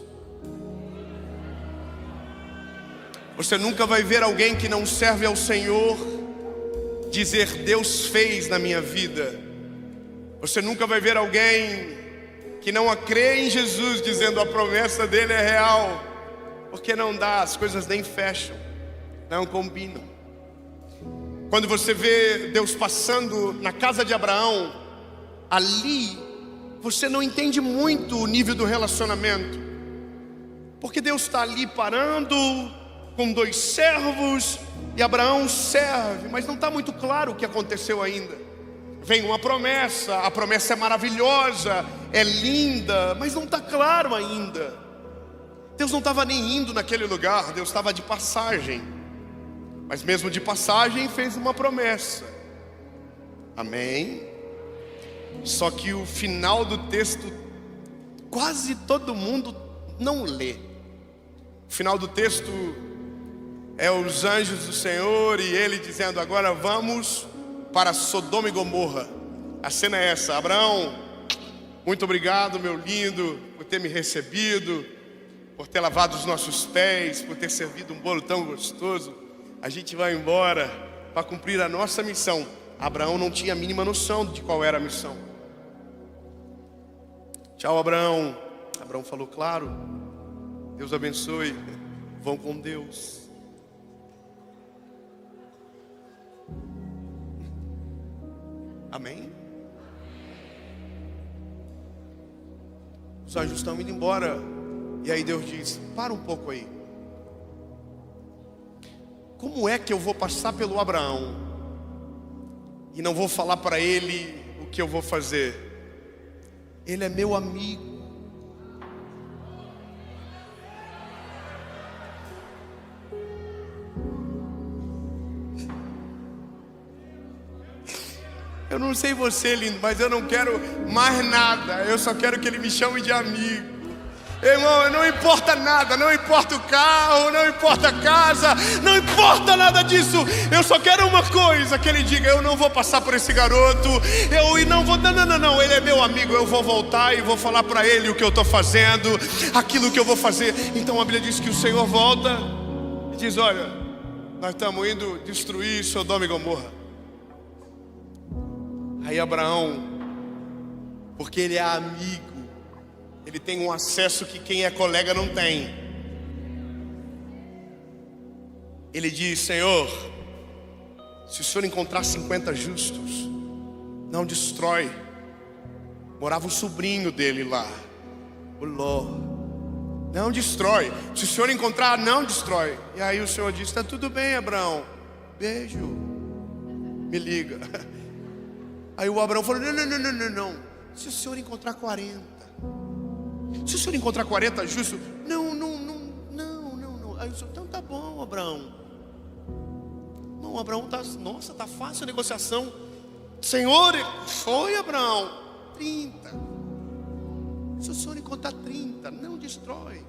Você nunca vai ver alguém que não serve ao Senhor dizer: Deus fez na minha vida. Você nunca vai ver alguém que não crê em Jesus dizendo: a promessa dele é real. Porque não dá, as coisas nem fecham, não combinam. Quando você vê Deus passando na casa de Abraão, ali você não entende muito o nível do relacionamento, porque Deus está ali parando com 2 servos e Abraão serve, mas não está muito claro o que aconteceu ainda. Vem uma promessa, a promessa é maravilhosa, é linda, mas não está claro ainda. Deus não estava nem indo naquele lugar, Deus estava de passagem, mas mesmo de passagem fez uma promessa. Amém? Só que o final do texto quase todo mundo não lê. O final do texto é os anjos do Senhor e ele dizendo: agora vamos para Sodoma e Gomorra. A cena é essa: Abraão, muito obrigado, meu lindo, por ter me recebido, por ter lavado os nossos pés, por ter servido um bolo tão gostoso. A gente vai embora para cumprir a nossa missão. Abraão não tinha a mínima noção de qual era a missão. Tchau, Abraão. Abraão falou: claro, Deus abençoe, vão com Deus. Amém? Os anjos estão indo embora. E aí Deus diz: para um pouco aí. Como é que eu vou passar pelo Abraão e não vou falar para ele o que eu vou fazer? Ele é meu amigo. Eu não sei você, lindo, mas eu não quero mais nada. Eu só quero que ele me chame de amigo. Irmão, não importa nada, não importa o carro, não importa a casa, não importa nada disso. Eu só quero uma coisa, que ele diga: eu não vou passar por esse garoto, eu não vou, não, ele é meu amigo. Eu vou voltar e vou falar para ele o que eu estou fazendo, aquilo que eu vou fazer. Então a Bíblia diz que o Senhor volta e diz: olha, nós estamos indo destruir Sodoma e Gomorra. Aí Abraão, porque ele é amigo, ele tem um acesso que quem é colega não tem. Ele diz: Senhor, se o Senhor encontrar 50 justos, não destrói. Morava um sobrinho dele lá, o Ló. Não destrói. Se o Senhor encontrar, não destrói. E aí o Senhor diz: está tudo bem, Abraão, beijo, me liga. Aí o Abraão falou: não. Se o Senhor encontrar 40, se o Senhor encontrar 40 justos, não. Aí o Senhor: então tá bom, Abraão. Não, Abraão tá fácil a negociação. Senhor, foi, Abraão, 30. Se o Senhor encontrar 30, não destrói.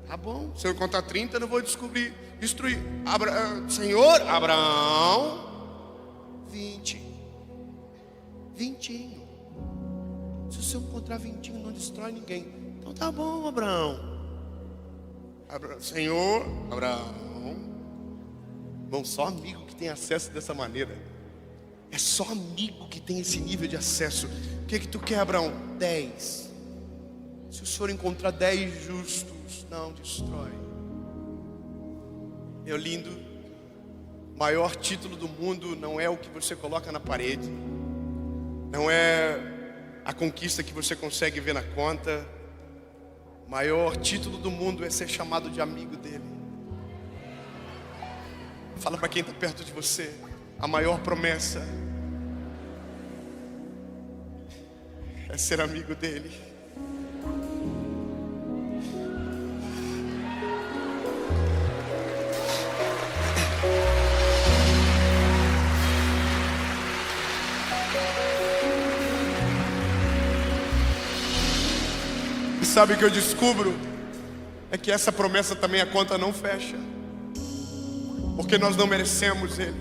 Tá bom, se eu encontrar 30, eu não vou destruir. Senhor, Abraão, 20. 20. Se o Senhor encontrar 20, não destrói ninguém. Então tá bom, Abraão. Senhor, Abraão. Irmão, só amigo que tem acesso dessa maneira. É só amigo que tem esse nível de acesso. O que tu quer, Abraão? 10. Se o Senhor encontrar 10 justos, não destrói. Meu lindo, o maior título do mundo não é o que você coloca na parede, não é a conquista que você consegue ver na conta. O maior título do mundo é ser chamado de amigo dele. Fala para quem está perto de você: a maior promessa é ser amigo dele. Sabe o que eu descubro? É que essa promessa também, a conta não fecha, porque nós não merecemos Ele.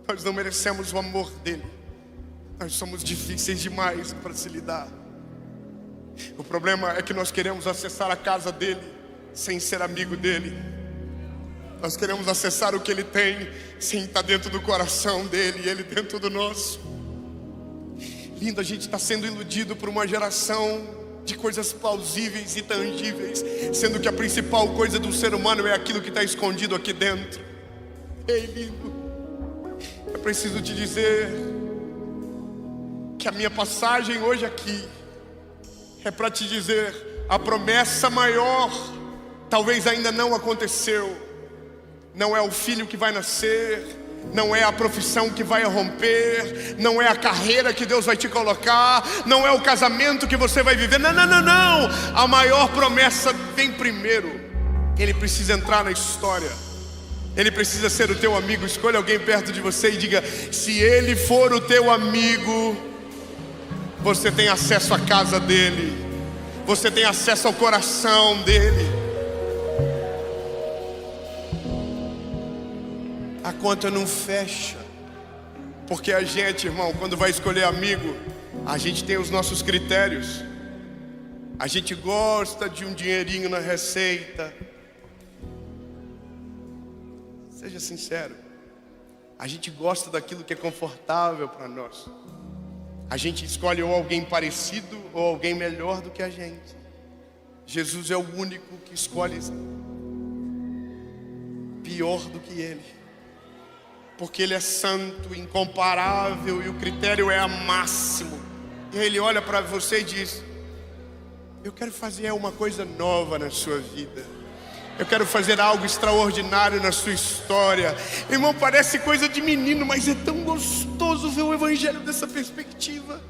Nós não merecemos o amor dEle. Nós somos difíceis demais para se lidar. O problema é que nós queremos acessar a casa dEle sem ser amigo dEle. Nós queremos acessar o que Ele tem sem estar dentro do coração dEle e Ele dentro do nosso. Lindo, a gente está sendo iludido por uma geração de coisas plausíveis e tangíveis, sendo que a principal coisa do ser humano é aquilo que está escondido aqui dentro. Ei, lindo, eu preciso te dizer que a minha passagem hoje aqui é para te dizer: a promessa maior talvez ainda não aconteceu. Não é o filho que vai nascer, não é a profissão que vai romper, não é a carreira que Deus vai te colocar, não é o casamento que você vai viver. Não, não, não, não. A maior promessa vem primeiro. Ele precisa entrar na história. Ele precisa ser o teu amigo. Escolha alguém perto de você e diga: se ele for o teu amigo, você tem acesso à casa dele, você tem acesso ao coração dele. A conta não fecha, porque a gente, irmão, quando vai escolher amigo, a gente tem os nossos critérios. A gente gosta de um dinheirinho na receita. Seja sincero, a gente gosta daquilo que é confortável para nós. A gente escolhe ou alguém parecido ou alguém melhor do que a gente. Jesus é o único que escolhe pior do que ele, porque ele é santo, incomparável, e o critério é a máximo. E ele olha para você e diz: eu quero fazer uma coisa nova na sua vida, eu quero fazer algo extraordinário na sua história. Irmão, parece coisa de menino, mas é tão gostoso ver o evangelho dessa perspectiva.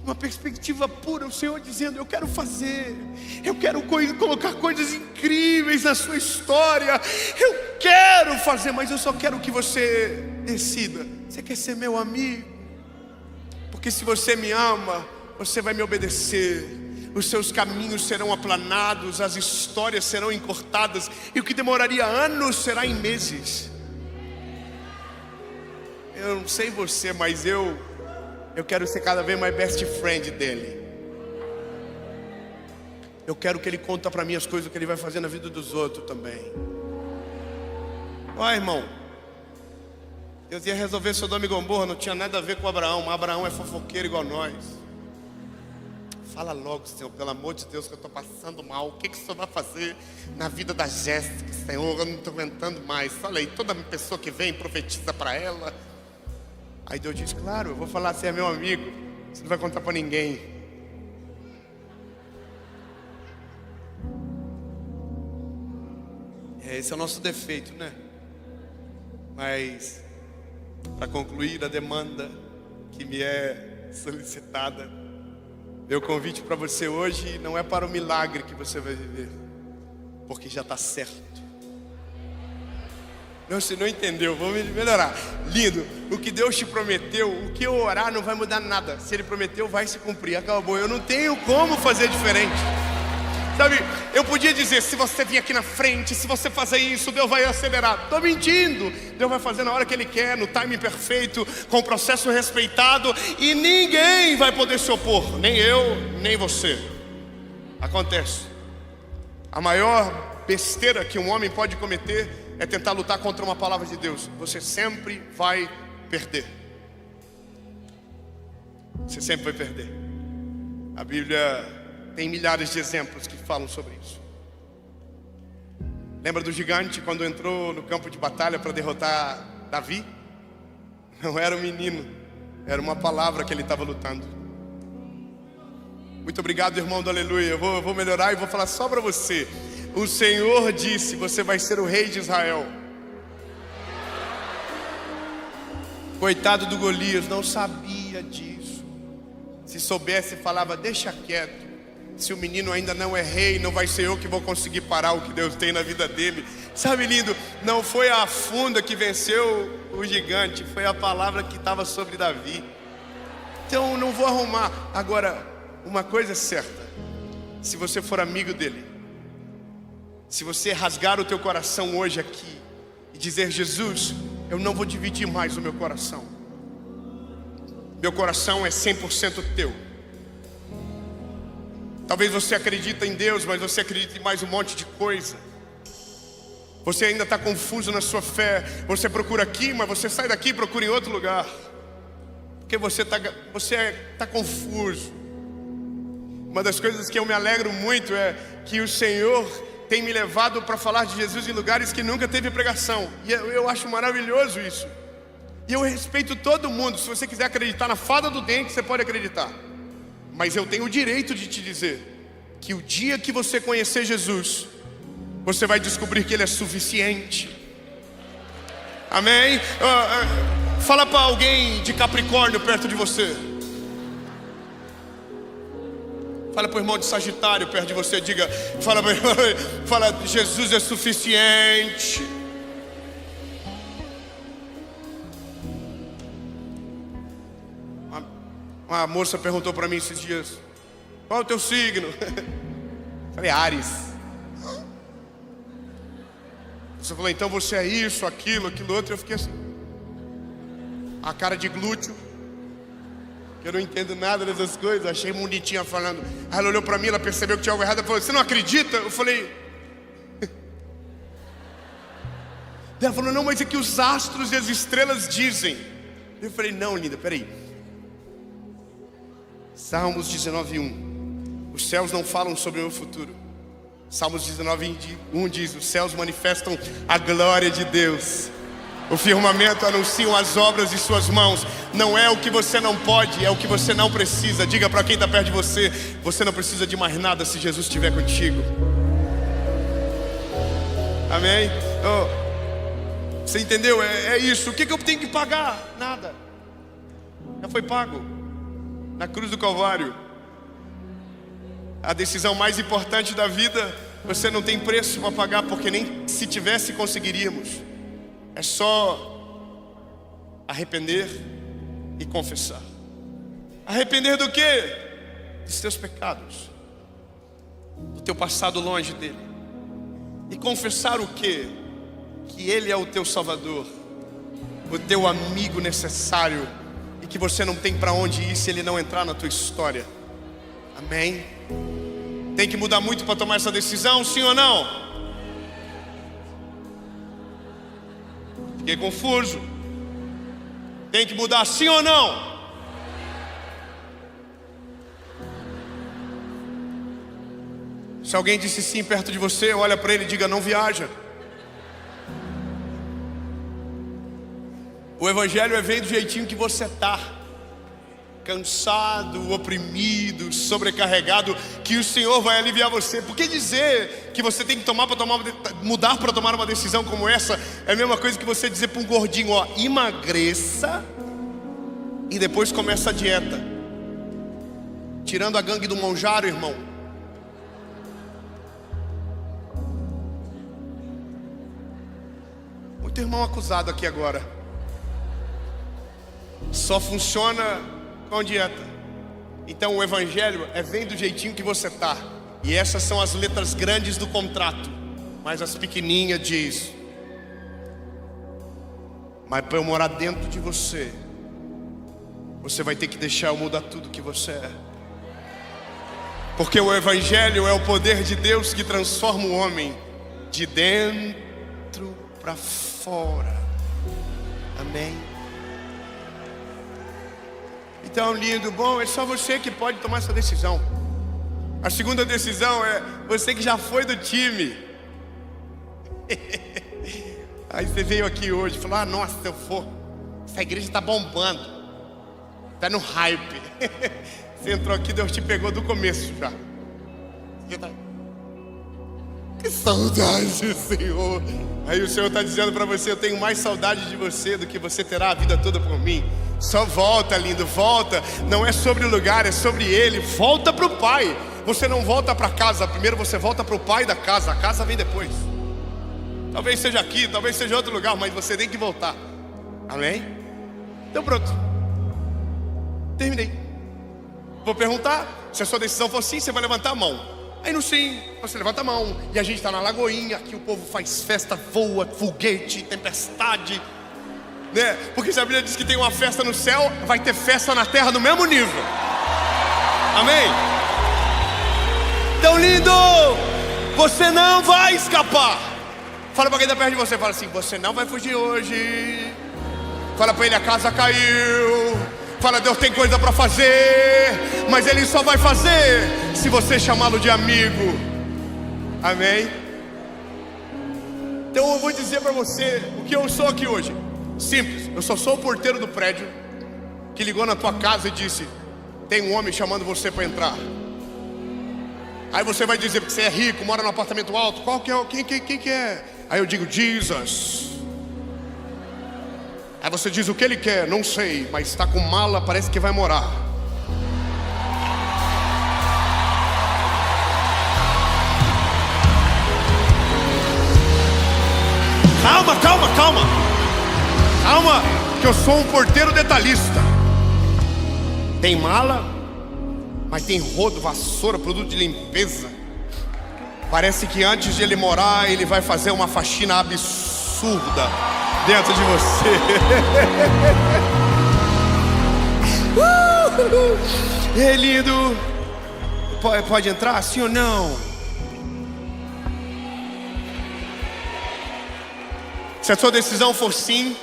Uma perspectiva pura, o Senhor dizendo: eu quero fazer, eu quero colocar coisas incríveis na sua história, eu quero fazer, mas eu só quero que você decida. Você quer ser meu amigo? Porque se você me ama, você vai me obedecer, os seus caminhos serão aplanados, as histórias serão encurtadas, e o que demoraria anos será em meses. Eu não sei você, mas eu quero ser cada vez mais best friend dele. Eu quero que ele conta para mim as coisas que ele vai fazer na vida dos outros também. Ó, irmão, Deus ia resolver Sodoma e Gomorra, não tinha nada a ver com Abraão, mas Abraão é fofoqueiro igual nós. Fala logo, Senhor, pelo amor de Deus, que eu estou passando mal. O que o Senhor vai fazer na vida da Jéssica, Senhor? Eu não estou aguentando mais. Fala aí, toda pessoa que vem profetiza para ela. Aí Deus diz: claro, eu vou falar, você é meu amigo, você não vai contar para ninguém. Esse é o nosso defeito, né? Mas, para concluir a demanda que me é solicitada, meu convite para você hoje não é para o milagre que você vai viver, porque já está certo. Não, você não entendeu, vamos melhorar. Lindo, o que Deus te prometeu, o que eu orar não vai mudar nada. Se Ele prometeu, vai se cumprir, acabou. Eu não tenho como fazer diferente. Sabe, eu podia dizer: se você vir aqui na frente, se você fazer isso, Deus vai acelerar. Estou mentindo. Deus vai fazer na hora que Ele quer, no timing perfeito, com o processo respeitado, e ninguém vai poder se opor, nem eu, nem você. Acontece. A maior besteira que um homem pode cometer é tentar lutar contra uma palavra de Deus. Você sempre vai perder. Você sempre vai perder. A Bíblia tem milhares de exemplos que falam sobre isso. Lembra do gigante quando entrou no campo de batalha para derrotar Davi? Não era um menino, era uma palavra que ele estava lutando. Muito obrigado, irmão do Aleluia. Eu vou melhorar e vou falar só para você. O Senhor disse: você vai ser o rei de Israel. Coitado do Golias, não sabia disso. Se soubesse, falava: deixa quieto. Se o menino ainda não é rei, não vai ser eu que vou conseguir parar o que Deus tem na vida dele. Sabe, lindo, não foi a funda que venceu o gigante, foi a palavra que estava sobre Davi. Então não vou arrumar. Agora, uma coisa é certa: se você for amigo dele, se você rasgar o teu coração hoje aqui e dizer: Jesus, eu não vou dividir mais o meu coração, meu coração é 100% teu. Talvez você acredita em Deus, mas você acredita em mais um monte de coisa. Você ainda está confuso na sua fé. Você procura aqui, mas você sai daqui e procura em outro lugar, porque você tá confuso. Uma das coisas que eu me alegro muito é que o Senhor tem me levado para falar de Jesus em lugares que nunca teve pregação. E eu acho maravilhoso isso. E eu respeito todo mundo. Se você quiser acreditar na fada do dente, você pode acreditar. Mas eu tenho o direito de te dizer que o dia que você conhecer Jesus, você vai descobrir que Ele é suficiente. Amém? Fala para alguém de Capricórnio perto de você. Fala para o irmão de Sagitário perto de você. Diga, fala, Jesus é suficiente. Uma moça perguntou para mim esses dias: qual é o teu signo? Falei, Áries. Você falou, então você é isso, aquilo outro. Eu fiquei assim, a cara de glúteo. Eu não entendo nada dessas coisas. Achei bonitinha falando. Aí ela olhou pra mim, ela percebeu que tinha algo errado. Ela falou, você não acredita? Eu falei. Ela falou, não, mas é que os astros e as estrelas dizem. Eu falei, não, linda, peraí. Salmos 19:1. Os céus não falam sobre o meu futuro. Salmos 19:1 diz, os céus manifestam a glória de Deus. O firmamento anuncia as obras de suas mãos. Não é o que você não pode, é o que você não precisa. Diga para quem está perto de você, você não precisa de mais nada se Jesus estiver contigo. Amém? Você entendeu? É isso. O que eu tenho que pagar? Nada. Já foi pago na cruz do Calvário. A decisão mais importante da vida, você não tem preço para pagar, porque nem se tivesse conseguiríamos. É só arrepender e confessar. Arrepender do quê? Dos teus pecados, do teu passado longe dele. E confessar o quê? Que ele é o teu Salvador, o teu amigo necessário, e que você não tem para onde ir se ele não entrar na tua história. Amém? Tem que mudar muito para tomar essa decisão, sim ou não? Fiquei confuso. Tem que mudar, sim ou não? Se alguém disse sim perto de você, olha para ele e diga, não viaja. O evangelho é ver do jeitinho que você está. Cansado, oprimido, sobrecarregado, que o Senhor vai aliviar você. Porque dizer que você tem que mudar para tomar uma decisão como essa é a mesma coisa que você dizer para um gordinho, ó, emagreça e depois começa a dieta. Tirando a gangue do Monjaro, irmão. Muito irmão acusado aqui agora. Só funciona com dieta. Então o evangelho é vem do jeitinho que você tá. E essas são as letras grandes do contrato. Mas as pequenininhas diz: mas para eu morar dentro de você, você vai ter que deixar eu mudar tudo que você é. Porque o evangelho é o poder de Deus que transforma o homem de dentro para fora. Amém? Então, lindo, bom, é só você que pode tomar essa decisão. A segunda decisão é você que já foi do time. Aí você veio aqui hoje e falou, ah, nossa, eu vou. Essa igreja está bombando. Está no hype. Você entrou aqui, Deus te pegou do começo já. Que saudade, Senhor. Aí o Senhor está dizendo para você, eu tenho mais saudade de você do que você terá a vida toda por mim. Só volta, lindo, volta. Não é sobre o lugar, é sobre Ele. Volta para o Pai. Você não volta para casa, primeiro você volta para o Pai da casa. A casa vem depois. Talvez seja aqui, talvez seja outro lugar, mas você tem que voltar. Amém? Então pronto. Terminei. Vou perguntar, se a sua decisão for sim, você vai levantar a mão. Aí no sim, você levanta a mão. E a gente está na Lagoinha, aqui o povo faz festa, voa, foguete, tempestade, né? Porque se a Bíblia diz que tem uma festa no céu, vai ter festa na terra no mesmo nível. Amém? Então, lindo, você não vai escapar. Fala para quem está perto de você, fala assim, você não vai fugir hoje. Fala para ele, a casa caiu. Fala, Deus tem coisa para fazer, mas Ele só vai fazer se você chamá-lo de amigo. Amém? Então eu vou dizer para você o que eu sou aqui hoje. Simples, eu só sou o porteiro do prédio que ligou na tua casa e disse: tem um homem chamando você para entrar. Aí você vai dizer, porque você é rico, mora num apartamento alto, qual que é? Quem que é? Aí eu digo, Jesus. Aí você diz, o que ele quer? Não sei, mas está com mala, parece que vai morar. Calma, que eu sou um porteiro detalhista. Tem mala, mas tem rodo, vassoura, produto de limpeza. Parece que antes de ele morar, ele vai fazer uma faxina absurda dentro de você. Ei, lindo. Pode entrar, sim ou não? Se a sua decisão for sim,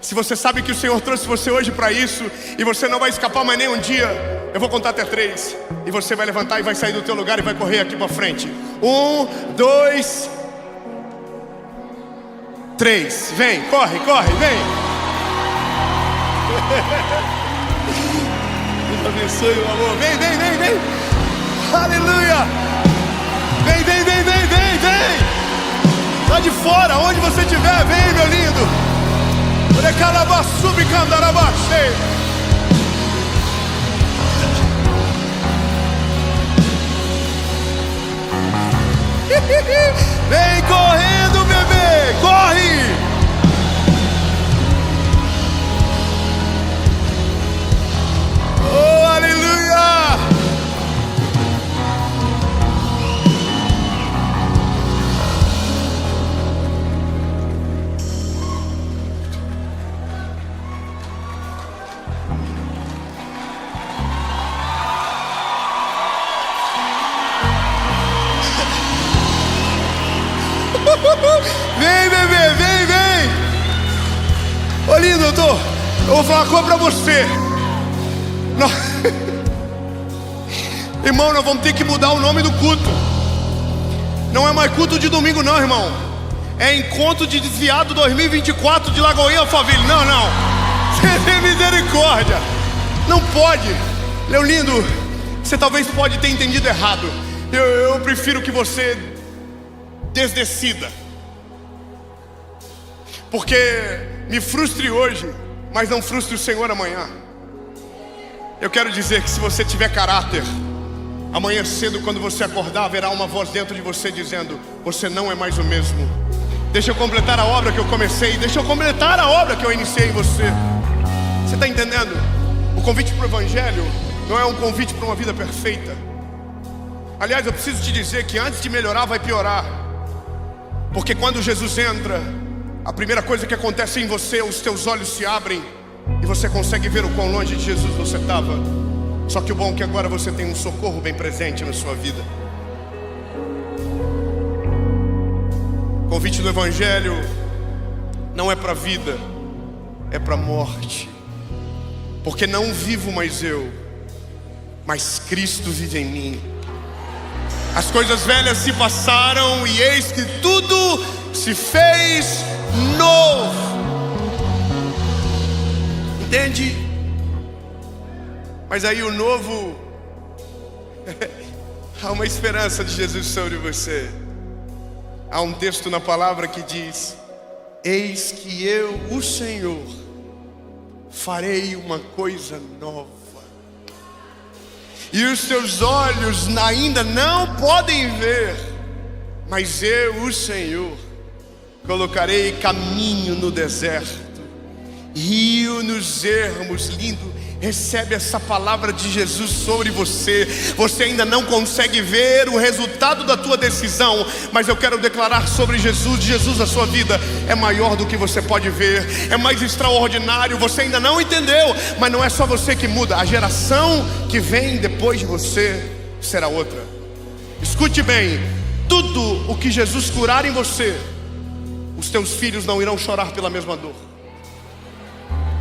se você sabe que o Senhor trouxe você hoje para isso, e você não vai escapar mais nem um dia, eu vou contar até 3, e você vai levantar e vai sair do teu lugar e vai correr aqui para frente. 1, 2, 3. Vem, corre, vem. Deus abençoe, meu amor. Vem. Aleluia. Vem. Lá de fora, onde você estiver, vem, meu lindo. Vem correndo, bebê, corre! Oh, aleluia! Vem, bebê, vem. Ô lindo, eu vou falar uma coisa pra você. Irmão, nós vamos ter que mudar o nome do culto. Não é mais culto de domingo não, irmão. É encontro de desviado 2024 de Lagoinha Alphaville. Não. Você tem misericórdia. Não pode. Meu lindo, você talvez pode ter entendido errado. Eu prefiro que você desdecida. Porque me frustre hoje, mas não frustre o Senhor amanhã. Eu quero dizer que se você tiver caráter, amanhã cedo, quando você acordar, haverá uma voz dentro de você dizendo: você não é mais o mesmo. Deixa eu completar a obra que eu comecei. Deixa eu completar a obra que eu iniciei em você. Você está entendendo? O convite para o Evangelho não é um convite para uma vida perfeita. Aliás, eu preciso te dizer que antes de melhorar, vai piorar. Porque quando Jesus entra, a primeira coisa que acontece em você, os teus olhos se abrem e você consegue ver o quão longe de Jesus você estava. Só que o bom é que agora você tem um socorro bem presente na sua vida. O convite do Evangelho não é para a vida, é para a morte. Porque não vivo mais eu, mas Cristo vive em mim. As coisas velhas se passaram e eis que tudo se fez novo. Entende? Mas aí o novo há uma esperança de Jesus sobre você. Há um texto na palavra que diz: eis que eu, o Senhor, farei uma coisa nova. E os teus olhos ainda não podem ver, mas eu, o Senhor, colocarei caminho no deserto, rio nos ermos. Lindo, recebe essa palavra de Jesus sobre você. Você ainda não consegue ver o resultado da tua decisão, mas eu quero declarar sobre Jesus na sua vida. É maior do que você pode ver, é mais extraordinário. Você ainda não entendeu, mas não é só você que muda. A geração que vem depois de você será outra. Escute bem: tudo o que Jesus curar em você, os teus filhos não irão chorar pela mesma dor.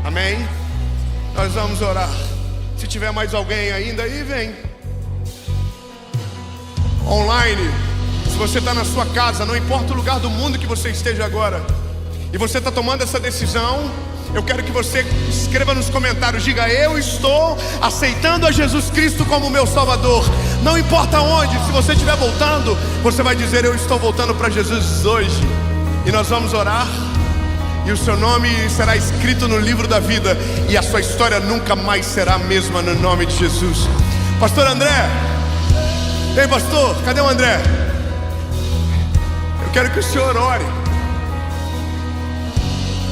Amém? Nós vamos orar. Se tiver mais alguém ainda aí, vem. Online, se você está na sua casa, não importa o lugar do mundo que você esteja agora, e você está tomando essa decisão, eu quero que você escreva nos comentários, diga: eu estou aceitando a Jesus Cristo como meu Salvador. Não importa onde, se você estiver voltando, você vai dizer: eu estou voltando para Jesus hoje. E nós vamos orar, e o seu nome será escrito no livro da vida, e a sua história nunca mais será a mesma, no nome de Jesus. Pastor André, ei pastor, cadê o André? Eu quero que o senhor ore.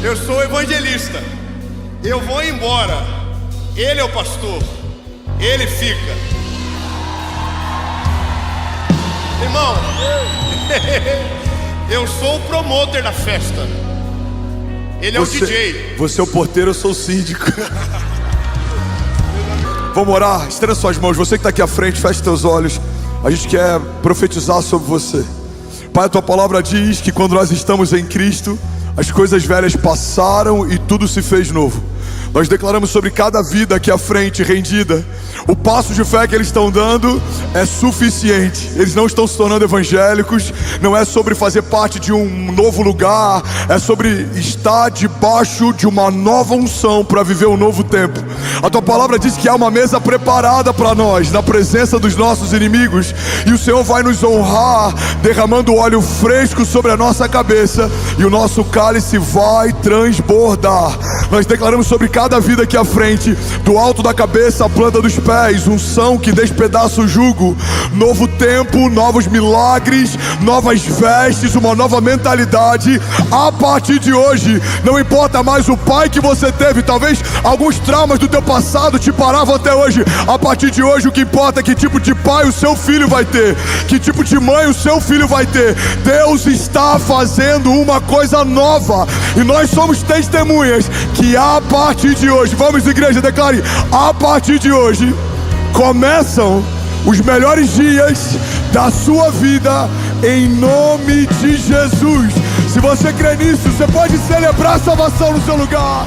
Eu sou evangelista, eu vou embora, ele é o pastor, ele fica. Irmão, eu sou o promotor da festa, ele é o DJ. Você é o porteiro, eu sou o síndico. Vamos orar, estenda suas mãos. Você que está aqui à frente, feche teus olhos. A gente quer profetizar sobre você. Pai, a tua palavra diz que quando nós estamos em Cristo, as coisas velhas passaram e tudo se fez novo. Nós declaramos sobre cada vida aqui à frente, rendida, o passo de fé que eles estão dando é suficiente. Eles não estão se tornando evangélicos. Não é sobre fazer parte de um novo lugar, é sobre estar debaixo de uma nova unção para viver um novo tempo. A tua palavra diz que há uma mesa preparada para nós, na presença dos nossos inimigos, e o Senhor vai nos honrar, derramando óleo fresco sobre a nossa cabeça, e o nosso cálice vai transbordar. Nós declaramos sobre cada vida aqui à frente, do alto da cabeça à planta dos pés, unção que despedaça o jugo, novo tempo, novos milagres, novas vestes, uma nova mentalidade. A partir de hoje, não importa mais o pai que você teve, talvez alguns traumas do teu passado te paravam até hoje. A partir de hoje, o que importa é que tipo de pai o seu filho vai ter, que tipo de mãe o seu filho vai ter. Deus está fazendo uma coisa nova, e nós somos testemunhas que a partir de hoje, vamos igreja, declare: a partir de hoje começam os melhores dias da sua vida, em nome de Jesus. Se você crê nisso, você pode celebrar a salvação no seu lugar.